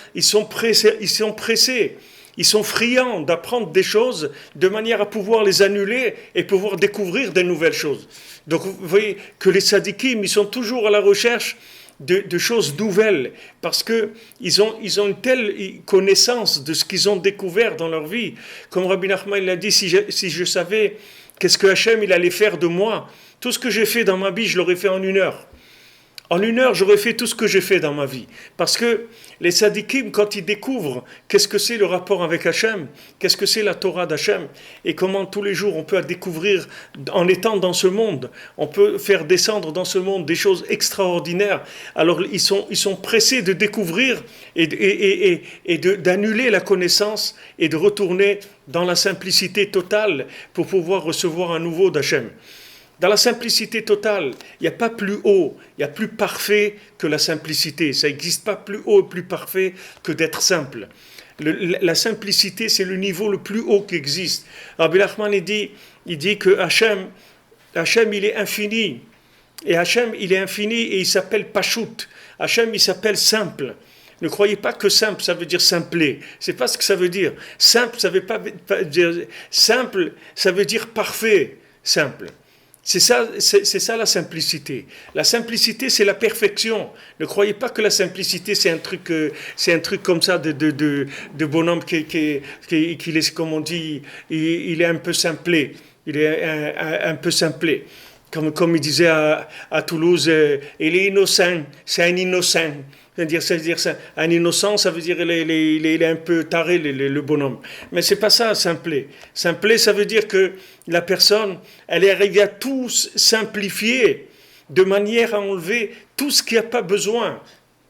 pressés, ils sont friands d'apprendre des choses de manière à pouvoir les annuler et pouvoir découvrir de nouvelles choses. Donc vous voyez que les tzadikim, ils sont toujours à la recherche de choses nouvelles, parce qu'ils ont une telle connaissance de ce qu'ils ont découvert dans leur vie. Comme Rabbi Nachman il a dit, si je savais qu'est-ce que Hachem il allait faire de moi, tout ce que j'ai fait dans ma vie, je l'aurais fait en 1 heure. En 1 heure, j'aurais fait tout ce que j'ai fait dans ma vie. Parce que les tzadikim, quand ils découvrent qu'est-ce que c'est le rapport avec Hachem, qu'est-ce que c'est la Torah d'Hachem, et comment tous les jours on peut découvrir, en étant dans ce monde, on peut faire descendre dans ce monde des choses extraordinaires. Alors ils sont pressés de découvrir et d'annuler la connaissance et de retourner dans la simplicité totale pour pouvoir recevoir un nouveau d'Hachem. Dans la simplicité totale, il n'y a pas plus haut, il n'y a plus parfait que la simplicité. Ça n'existe pas plus haut et plus parfait que d'être simple. La simplicité, c'est le niveau le plus haut qui existe. Rabbi Nachman, il dit que Hachem, il est infini. Et Hachem, il est infini et il s'appelle Pashut. Hachem, il s'appelle simple. Ne croyez pas que simple, ça veut dire simplé. C'est pas ce que ça veut dire. Simple, ça veut pas dire simple, ça veut dire parfait, simple. C'est ça la simplicité. La simplicité, c'est la perfection. Ne croyez pas que la simplicité, c'est un truc comme ça de bonhomme qui est, comme on dit, il est un peu simplé. Il est un peu simplé. Comme il disait à Toulouse, il est innocent, c'est un innocent. C'est-à-dire un innocent, ça veut dire il est un peu taré, le bonhomme. Mais c'est pas ça, simplé. Simplé, ça veut dire que la personne, elle est arrivée à tout simplifier de manière à enlever tout ce qui n'a pas besoin.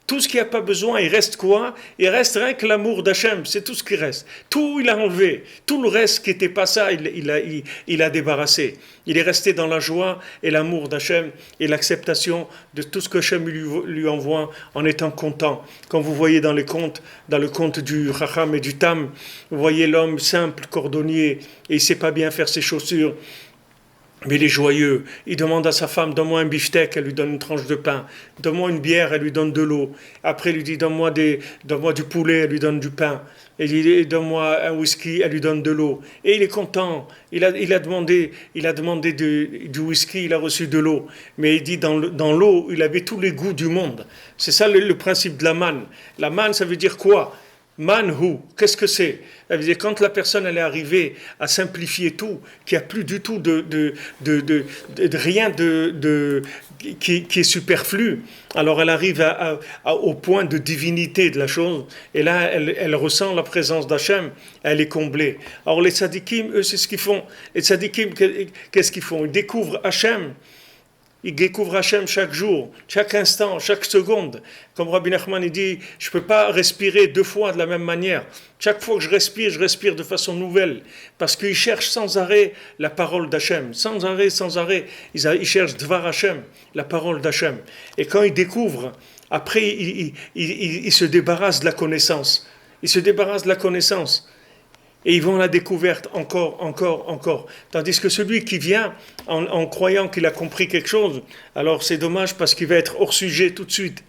Tout ce qui n'a pas besoin, il reste quoi? Il reste rien que l'amour d'Hachem, c'est tout ce qui reste. Tout, il a enlevé. Tout le reste qui n'était pas ça, il a débarrassé. Il est resté dans la joie et l'amour d'Hachem et l'acceptation de tout ce que Hachem lui envoie en étant content. Quand vous voyez dans le conte du Chacham et du Tam, vous voyez l'homme simple, cordonnier, et il ne sait pas bien faire ses chaussures. Mais il est joyeux. Il demande à sa femme, donne-moi un beefsteak, elle lui donne une tranche de pain. Donne-moi une bière, elle lui donne de l'eau. Après, il lui dit, donne-moi du poulet, elle lui donne du pain. Et il dit, donne-moi un whisky, elle lui donne de l'eau. Et il est content. Il a demandé du whisky, il a reçu de l'eau. Mais il dit, dans l'eau, il avait tous les goûts du monde. C'est ça le principe de la manne. La manne, ça veut dire quoi? Manhu, qu'est-ce que c'est? Ça veut dire quand la personne elle est arrivée à simplifier tout, qu'il n'y a plus du tout de rien qui est superflu, alors elle arrive au point de divinité de la chose, et là elle ressent la présence d'Hachem, elle est comblée. Alors les tzadikim, eux, c'est ce qu'ils font. Les tzadikim, qu'est-ce qu'ils font? Ils découvrent Hachem. Il découvre Hachem chaque jour, chaque instant, chaque seconde. Comme Rabbi Nachman il dit, je ne peux pas respirer 2 fois de la même manière. Chaque fois que je respire de façon nouvelle. Parce qu'il cherche sans arrêt la parole d'Hachem. Sans arrêt. Il cherche Dvar Hachem, la parole d'Hachem. Et quand il découvre, après il se débarrasse de la connaissance. Il se débarrasse de la connaissance. Et ils vont à la découverte encore. Tandis que celui qui vient en croyant qu'il a compris quelque chose, alors c'est dommage parce qu'il va être hors sujet tout de suite.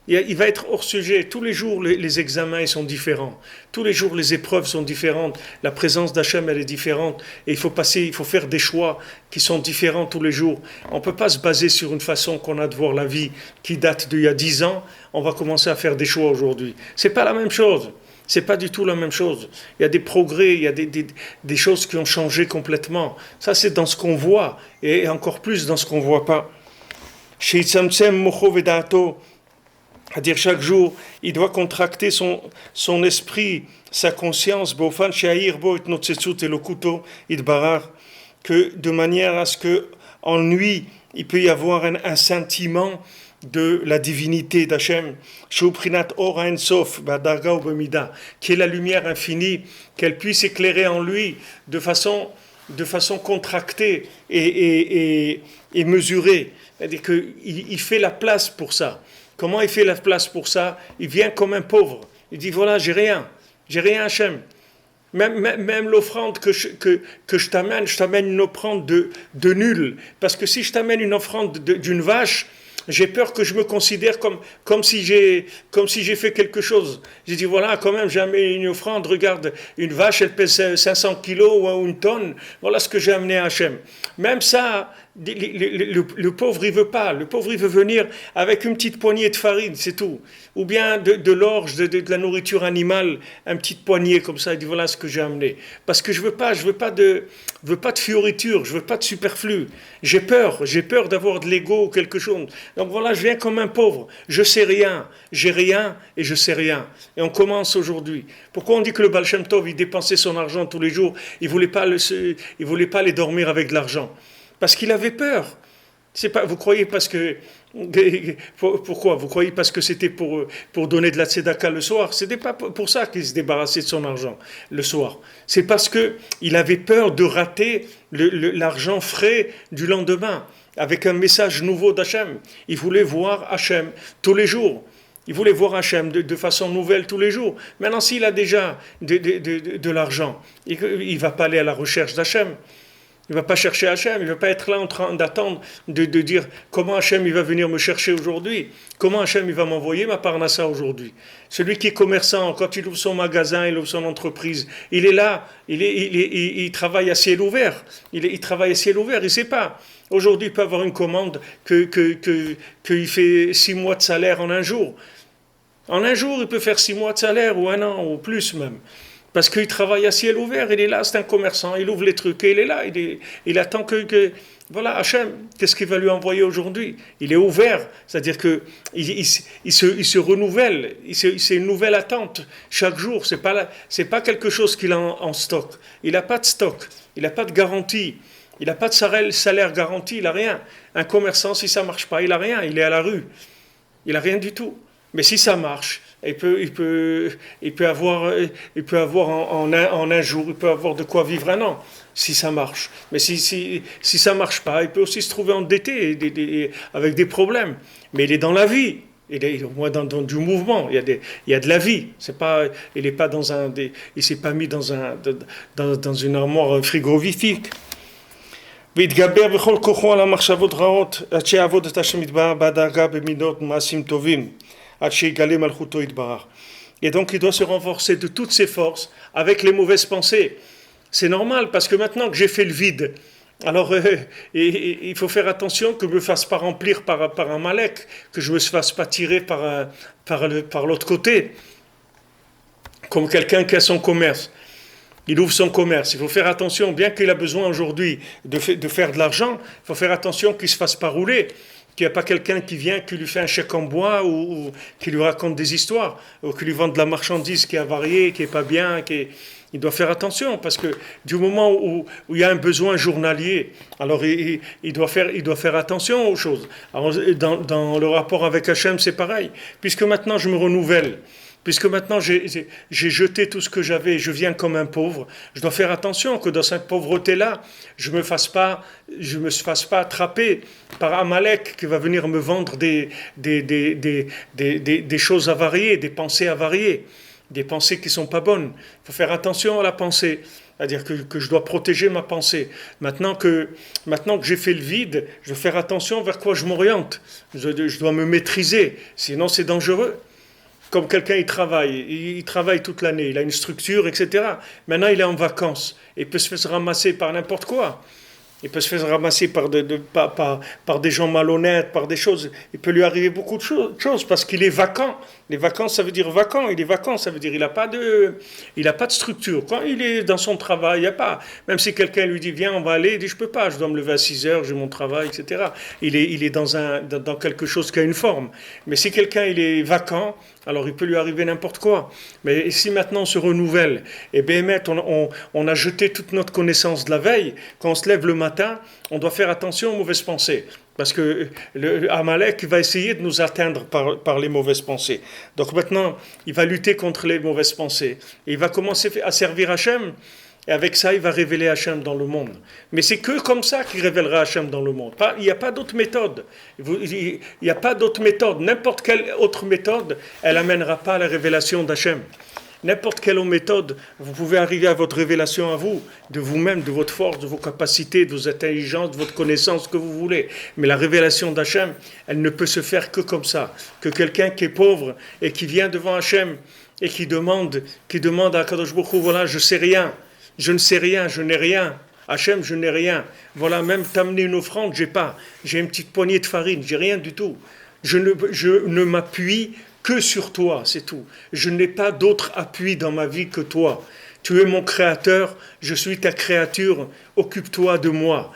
Il va être hors sujet. Tous les jours, les examens ils sont différents. Tous les jours, les épreuves sont différentes. La présence d'Hachem, elle est différente. Et il faut faire des choix qui sont différents tous les jours. On ne peut pas se baser sur une façon qu'on a de voir la vie qui date d'il y a 10 ans. On va commencer à faire des choix aujourd'hui. C'est pas la même chose. C'est pas du tout la même chose. Il y a des progrès, il y a des choses qui ont changé complètement. Ça, c'est dans ce qu'on voit, et encore plus dans ce qu'on ne voit pas. C'est-à-dire chaque jour, il doit contracter son esprit, sa conscience, que de manière à ce que en lui, il peut y avoir un sentiment de la divinité d'Hachem, qui est la lumière infinie, qu'elle puisse éclairer en lui de façon contractée et mesurée. C'est-à-dire qu'il fait la place pour ça. Comment il fait la place pour ça? Il vient comme un pauvre. Il dit voilà, j'ai rien Hachem. Même l'offrande que je t'amène une offrande de nul. Parce que si je t'amène une offrande d'une vache, j'ai peur que je me considère comme si j'ai fait quelque chose. J'ai dit, voilà, quand même, j'ai amené une offrande, regarde, une vache, elle pèse 500 kilos ou une tonne, voilà ce que j'ai amené à Hachem. Même ça, le pauvre, il veut pas. Le pauvre, il veut venir avec une petite poignée de farine, c'est tout. Ou bien de l'orge, de la nourriture animale, une petite poignée comme ça, il dit, voilà ce que j'ai amené. Parce que je veux pas de fioritures, je veux pas de superflu. J'ai peur d'avoir de l'ego ou quelque chose. Donc voilà, je viens comme un pauvre. Je sais rien, j'ai rien et je sais rien. Et on commence aujourd'hui. Pourquoi on dit que le Baal Shem Tov, il dépensait son argent tous les jours, il voulait pas aller dormir avec de l'argent. Parce qu'il avait peur. C'est pas, vous croyez parce que pourquoi? Vous croyez parce que c'était pour donner de la tzedaka le soir? C'était pas pour ça qu'il se débarrassait de son argent le soir. C'est parce que il avait peur de rater l'argent frais du lendemain avec un message nouveau d'Hachem. Il voulait voir Hachem tous les jours. Il voulait voir Hachem de façon nouvelle tous les jours. Maintenant, s'il a déjà de l'argent, il ne va pas aller à la recherche d'Hachem. Il ne va pas chercher Hachem, il ne va pas être là en train d'attendre, de dire comment Hachem il va venir me chercher aujourd'hui, comment Hachem il va m'envoyer ma parnassa aujourd'hui. Celui qui est commerçant, quand il ouvre son magasin, il ouvre son entreprise, il est là, il travaille à ciel ouvert, il travaille à ciel ouvert, il ne sait pas. Aujourd'hui, il peut avoir une commande qu'il fait 6 mois de salaire en un jour. En un jour, il peut faire 6 mois de salaire, ou un an, ou plus même. Parce qu'il travaille à ciel ouvert, il est là, c'est un commerçant, il ouvre les trucs et il est là, il attend que voilà, Hachem, qu'est-ce qu'il va lui envoyer aujourd'hui? Il est ouvert, c'est-à-dire qu'il se renouvelle, c'est une nouvelle attente chaque jour, c'est pas quelque chose qu'il a en stock. Il n'a pas de stock, il n'a pas de garantie, il n'a pas de salaire garanti, il n'a rien. Un commerçant, si ça ne marche pas, il n'a rien, il est à la rue, il n'a rien du tout. Mais si ça marche, il peut avoir en un jour, il peut avoir de quoi vivre un an, si ça marche. Mais si ça ne marche pas, il peut aussi se trouver endetté avec des problèmes. Mais il est dans la vie, il est au moins dans du mouvement, il y a de la vie. Il n'est pas il s'est pas mis dans une armoire frigorifique. והתגבר בכל כוחו על המחשבות רעות עד שיעבוד את השם יתברך בהדרגה במידות מעשים טובים עד שיגלה מלכותו יתברך. Et donc il doit se renforcer de toutes ses forces avec les mauvaises pensées. C'est normal parce que maintenant que j'ai fait le vide, alors il faut faire attention que je ne me fasse pas remplir par un malek, que je ne me fasse pas tirer par l'autre côté, comme quelqu'un qui a son commerce. Il ouvre son commerce. Il faut faire attention, bien qu'il a besoin aujourd'hui de faire de l'argent, il faut faire attention qu'il ne se fasse pas rouler, qu'il n'y a pas quelqu'un qui vient, qui lui fait un chèque en bois ou qui lui raconte des histoires, ou qui lui vend de la marchandise qui est avariée, qui n'est pas bien. Il doit faire attention parce que du moment où il y a un besoin journalier, alors il doit faire attention aux choses. Alors, dans le rapport avec Hachem, c'est pareil. Puisque maintenant je me renouvelle, puisque maintenant j'ai jeté tout ce que j'avais, je viens comme un pauvre, je dois faire attention que dans cette pauvreté-là, je me fasse pas attraper par Amalek qui va venir me vendre des choses avariées, des pensées avariées, des pensées qui ne sont pas bonnes. Il faut faire attention à la pensée, c'est-à-dire que je dois protéger ma pensée. Maintenant que j'ai fait le vide, je dois faire attention vers quoi je m'oriente. Je dois me maîtriser, sinon c'est dangereux. Comme quelqu'un, il travaille toute l'année, il a une structure, etc. Maintenant, il est en vacances. Il peut se faire ramasser par n'importe quoi. Il peut se faire ramasser par des gens malhonnêtes, par des choses. Il peut lui arriver beaucoup de choses parce qu'il est vacant. Les vacances, ça veut dire vacant. Il est vacant, ça veut dire il n'a pas de structure. Quand il est dans son travail, il n'y a pas. Même si quelqu'un lui dit, viens, on va aller, il dit, je ne peux pas, je dois me lever à 6 heures, j'ai mon travail, etc. Il est dans quelque chose qui a une forme. Mais si quelqu'un, il est vacant, alors il peut lui arriver n'importe quoi. Mais si maintenant on se renouvelle, et bien on a jeté toute notre connaissance de la veille, quand on se lève le matin, on doit faire attention aux mauvaises pensées. Parce que Amalek va essayer de nous atteindre par les mauvaises pensées. Donc maintenant, il va lutter contre les mauvaises pensées. Et il va commencer à servir Hachem. Et avec ça, il va révéler Hachem dans le monde. Mais c'est que comme ça qu'il révélera Hachem dans le monde. Il n'y a pas d'autre méthode. Il n'y a pas d'autre méthode. N'importe quelle autre méthode, elle n'amènera pas à la révélation d'Hachem. n'importe quelle méthode, vous pouvez arriver à votre révélation à vous, de vous-même, de votre force, de vos capacités, de vos intelligences, de votre connaissance, que vous voulez. Mais la révélation d'Hachem, elle ne peut se faire que comme ça. Que quelqu'un qui est pauvre et qui vient devant Hachem et qui demande à Kadosh Baruch Hu, voilà, je sais rien, je ne sais rien, je n'ai rien. Hachem, je n'ai rien. Voilà, même t'amener une offrande, j'ai pas. J'ai une petite poignée de farine, j'ai rien du tout. Je ne m'appuie que sur toi, c'est tout. Je n'ai pas d'autre appui dans ma vie que toi. Tu es mon créateur, je suis ta créature, occupe-toi de moi.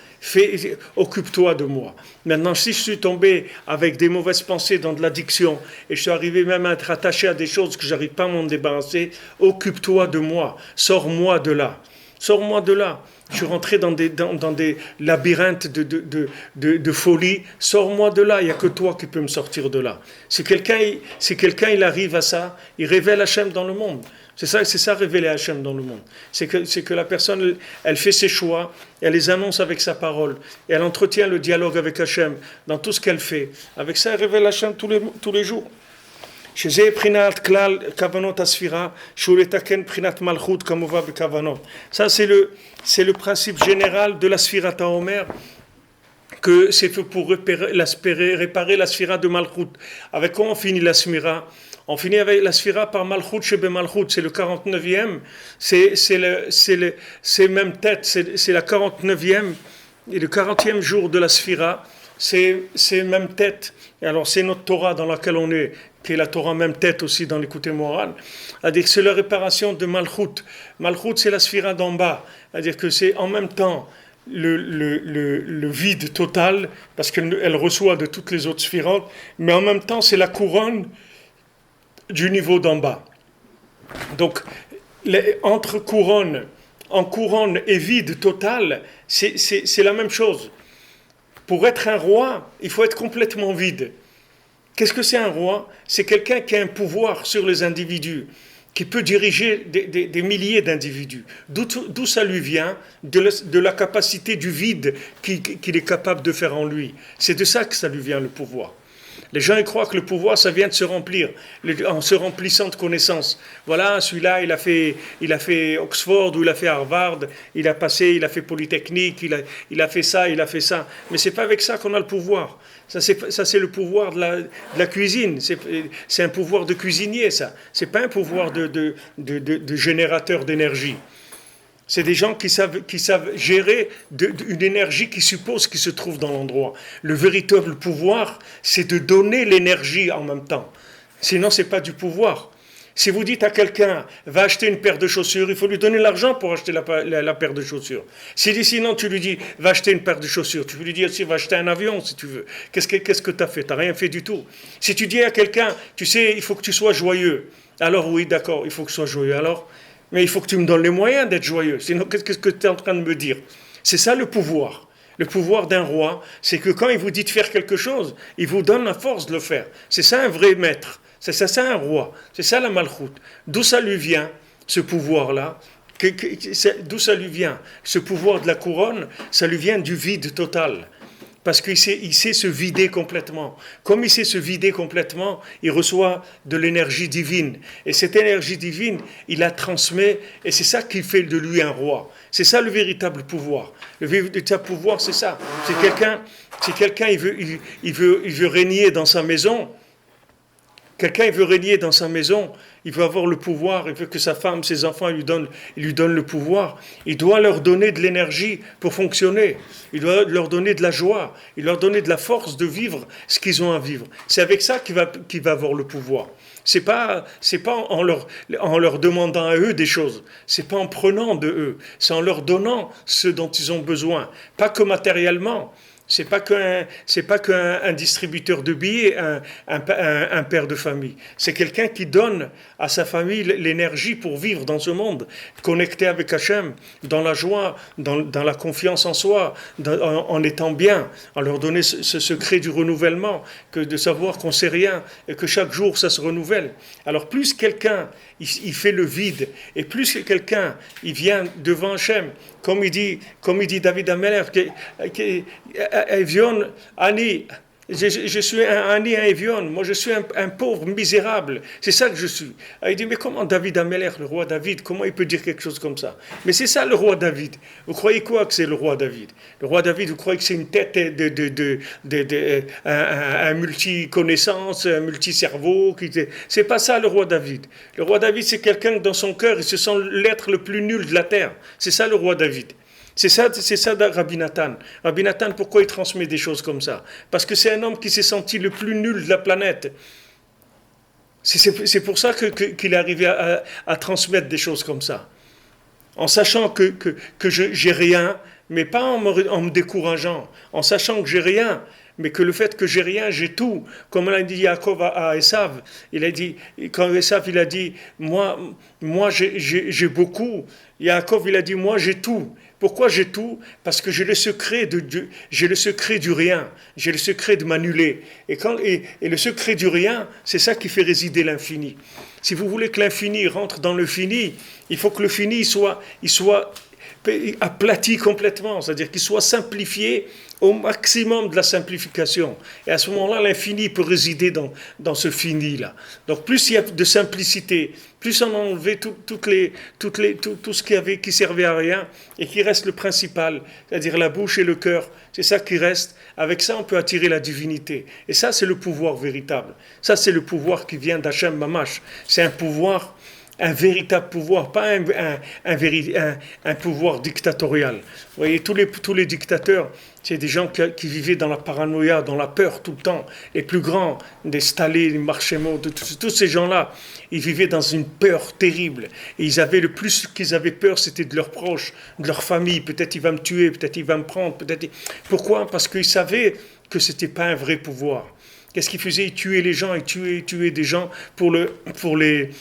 Occupe-toi de moi. Maintenant, si je suis tombé avec des mauvaises pensées dans de l'addiction et je suis arrivé même à être attaché à des choses que je n'arrive pas à m'en débarrasser, occupe-toi de moi. Sors-moi de là. Sors-moi de là. Je suis rentré dans des labyrinthes de folie. Sors-moi de là. Il n'y a que toi qui peux me sortir de là. Si quelqu'un il arrive à ça, il révèle Hachem dans le monde. C'est ça révéler Hachem dans le monde. C'est que la personne, elle fait ses choix, elle les annonce avec sa parole, et elle entretient le dialogue avec Hachem dans tout ce qu'elle fait. Avec ça, elle révèle Hachem tous les jours. שזה בחינת כלל כוונות הספירה, שהוא לתקן בחינת מלכות כמובן בכוונות. Ça, c'est le principe général de la sphira Taomer, que c'est fait pour réparer la sphira de Malchut. Avec quoi on finit la sphira? On finit avec la sphira par Malchut Shebe Malchut, c'est le 49e, c'est même tête, c'est la 49e et le 40e jour de la sphira, c'est même tête. Et alors c'est notre Torah dans laquelle on est, qui est la Torah même tête aussi dans l'écouté moral. C'est-à-dire que c'est la réparation de Malchut. Malchut, c'est la sphira d'en bas. C'est-à-dire que c'est en même temps le vide total, parce qu'elle reçoit de toutes les autres sphirotes, mais en même temps c'est la couronne du niveau d'en bas. Donc, entre couronne, en couronne et vide total, c'est la même chose. Pour être un roi, il faut être complètement vide. Qu'est-ce que c'est un roi? C'est quelqu'un qui a un pouvoir sur les individus, qui peut diriger des milliers d'individus. D'où ça lui vient? De la capacité du vide qu'il est capable de faire en lui. C'est de ça que ça lui vient, le pouvoir. Les gens ils croient que le pouvoir, ça vient de se remplir, en se remplissant de connaissances. Voilà, celui-là, il a fait Oxford ou il a fait Harvard, il a fait Polytechnique, il a fait ça, il a fait ça. Mais c'est pas avec ça qu'on a le pouvoir. Ça, c'est le pouvoir de la cuisine. C'est un pouvoir de cuisinier, ça. C'est pas un pouvoir de générateur d'énergie. C'est des gens qui savent gérer une énergie qui suppose qu'il se trouve dans l'endroit. Le véritable pouvoir, c'est de donner l'énergie en même temps. Sinon, c'est pas du pouvoir. Si vous dites à quelqu'un, va acheter une paire de chaussures, il faut lui donner l'argent pour acheter la paire de chaussures. Sinon, tu lui dis, va acheter une paire de chaussures. Tu peux lui dire aussi, va acheter un avion, si tu veux. Qu'est-ce que tu as fait? Tu n'as rien fait du tout. Si tu dis à quelqu'un, tu sais, il faut que tu sois joyeux. Alors oui, d'accord, il faut que tu sois joyeux. Alors, mais il faut que tu me donnes les moyens d'être joyeux. Sinon, qu'est-ce que tu es en train de me dire? C'est ça le pouvoir. Le pouvoir d'un roi, c'est que quand il vous dit de faire quelque chose, il vous donne la force de le faire. C'est ça un vrai maître. C'est ça un roi. C'est ça la malchoute. D'où ça lui vient, ce pouvoir-là? D'où ça lui vient? Ce pouvoir de la couronne, ça lui vient du vide total. Parce qu'il sait se vider complètement. Comme il sait se vider complètement, il reçoit de l'énergie divine. Et cette énergie divine, il la transmet, et c'est ça qui fait de lui un roi. C'est ça le véritable pouvoir. Le véritable pouvoir, c'est ça. Si quelqu'un il veut régner dans sa maison, il veut avoir le pouvoir, il veut que sa femme, ses enfants lui donnent le pouvoir. Il doit leur donner de l'énergie pour fonctionner. Il doit leur donner de la joie. Il leur donner de la force de vivre ce qu'ils ont à vivre. C'est avec ça qu'il va avoir le pouvoir. C'est pas en leur demandant à eux des choses. C'est pas en prenant de eux. C'est en leur donnant ce dont ils ont besoin. Pas que matériellement. C'est pas qu'un distributeur de billets, un père de famille. C'est quelqu'un qui donne à sa famille l'énergie pour vivre dans ce monde, connecté avec Hachem, dans la joie, dans la confiance en soi, en étant bien, en leur donner ce secret du renouvellement, que de savoir qu'on ne sait rien et que chaque jour ça se renouvelle. Alors plus quelqu'un il fait le vide, et plus quelqu'un il vient devant Hachem, comme il dit David Ameller, Evion Ani Je suis un Évion, moi je suis un pauvre misérable, c'est ça que je suis. Il dit, mais comment David Améler, le roi David, comment il peut dire quelque chose comme ça? Mais c'est ça le roi David. Vous croyez quoi que c'est le roi David? Le roi David, vous croyez que c'est une tête un multi-connaissance, un multi-cerveau? C'est pas ça le roi David. Le roi David, c'est quelqu'un que dans son cœur, il se sent l'être le plus nul de la terre. C'est ça le roi David. C'est ça Rabbi Nathan. Rabbi Nathan, pourquoi il transmet des choses comme ça? Parce que c'est un homme qui s'est senti le plus nul de la planète. C'est pour ça qu'il est arrivé à transmettre des choses comme ça. En sachant que j'ai rien, mais pas en me décourageant. En sachant que j'ai rien, mais que le fait que j'ai rien, j'ai tout. Comme l'a dit Yaakov à Esav, il a dit, quand Esav il a dit, moi j'ai beaucoup, Yaakov il a dit, moi j'ai tout. Pourquoi j'ai tout? Parce que j'ai le secret de Dieu, j'ai le secret du rien, j'ai le secret de m'annuler. Et le secret du rien, c'est ça qui fait résider l'infini. Si vous voulez que l'infini rentre dans le fini, il faut que le fini il soit aplati complètement, c'est-à-dire qu'il soit simplifié au maximum de la simplification. Et à ce moment-là, l'infini peut résider dans ce fini-là. Donc plus il y a de simplicité, plus on a enlevé tout ce qui servait à rien et qui reste le principal, c'est-à-dire la bouche et le cœur, c'est ça qui reste. Avec ça, on peut attirer la divinité. Et ça, c'est le pouvoir véritable. Ça, c'est le pouvoir qui vient d'Hachem Mamash. C'est un véritable pouvoir, pas un pouvoir dictatorial. Vous voyez, tous les dictateurs, c'est des gens qui vivaient dans la paranoïa, dans la peur tout le temps. Les plus grands, des Staline, des Marchemo, tous ces gens-là, ils vivaient dans une peur terrible. Et le plus qu'ils avaient peur, c'était de leurs proches, de leur famille. Peut-être il va me tuer, peut-être il va me prendre. Pourquoi? Parce qu'ils savaient que ce n'était pas un vrai pouvoir. Qu'est-ce qu'ils faisaient? Ils tuaient les gens, ils tuaient des gens pour les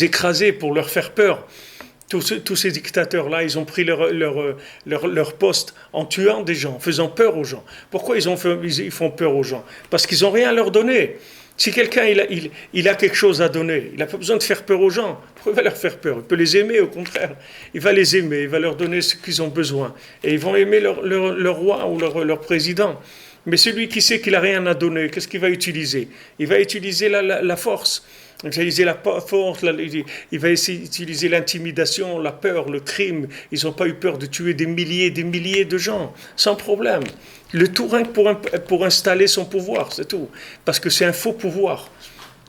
écraser, pour leur faire peur. Tous ces dictateurs-là, ils ont pris leur poste en tuant des gens, en faisant peur aux gens. Pourquoi ils font peur aux gens? Parce qu'ils n'ont rien à leur donner. Si quelqu'un il a quelque chose à donner, il n'a pas besoin de faire peur aux gens. Pourquoi il va leur faire peur? Il peut les aimer, au contraire. Il va les aimer, il va leur donner ce qu'ils ont besoin. Et ils vont aimer leur roi ou leur président. Mais celui qui sait qu'il n'a rien à donner, qu'est-ce qu'il va utiliser? Il va utiliser la force. Il va utiliser la force, il va essayer d'utiliser l'intimidation, la peur, le crime. Ils n'ont pas eu peur de tuer des milliers de gens, sans problème. Le tout rien que pour installer son pouvoir, c'est tout. Parce que c'est un faux pouvoir.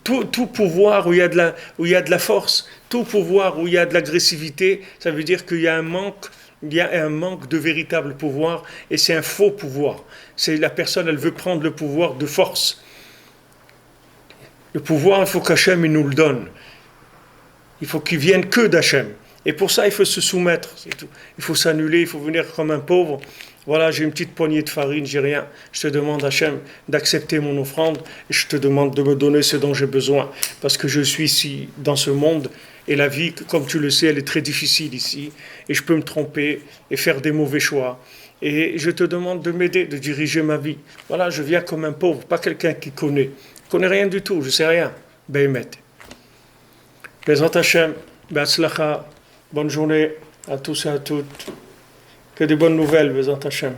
Tout pouvoir où il y a de la force, tout pouvoir où il y a de l'agressivité, ça veut dire qu'il y a un manque de véritable pouvoir, et c'est un faux pouvoir. C'est la personne, elle veut prendre le pouvoir de force. Le pouvoir, il faut qu'Hachem nous le donne. Il faut qu'il vienne que d'Hachem. Et pour ça, il faut se soumettre, c'est tout. Il faut s'annuler, il faut venir comme un pauvre. Voilà, j'ai une petite poignée de farine, j'ai rien. Je te demande, Hachem, d'accepter mon offrande, et je te demande de me donner ce dont j'ai besoin. Parce que je suis ici, dans ce monde, et la vie, comme tu le sais, elle est très difficile ici. Et je peux me tromper et faire des mauvais choix. Et je te demande de m'aider, de diriger ma vie. Voilà, je viens comme un pauvre, pas quelqu'un qui connaît. Je connais rien du tout, je sais rien. Bémet. Bezrat Hashem, Be'atzlacha, bonne journée à tous et à toutes. Que des bonnes nouvelles, Bezrat Hashem.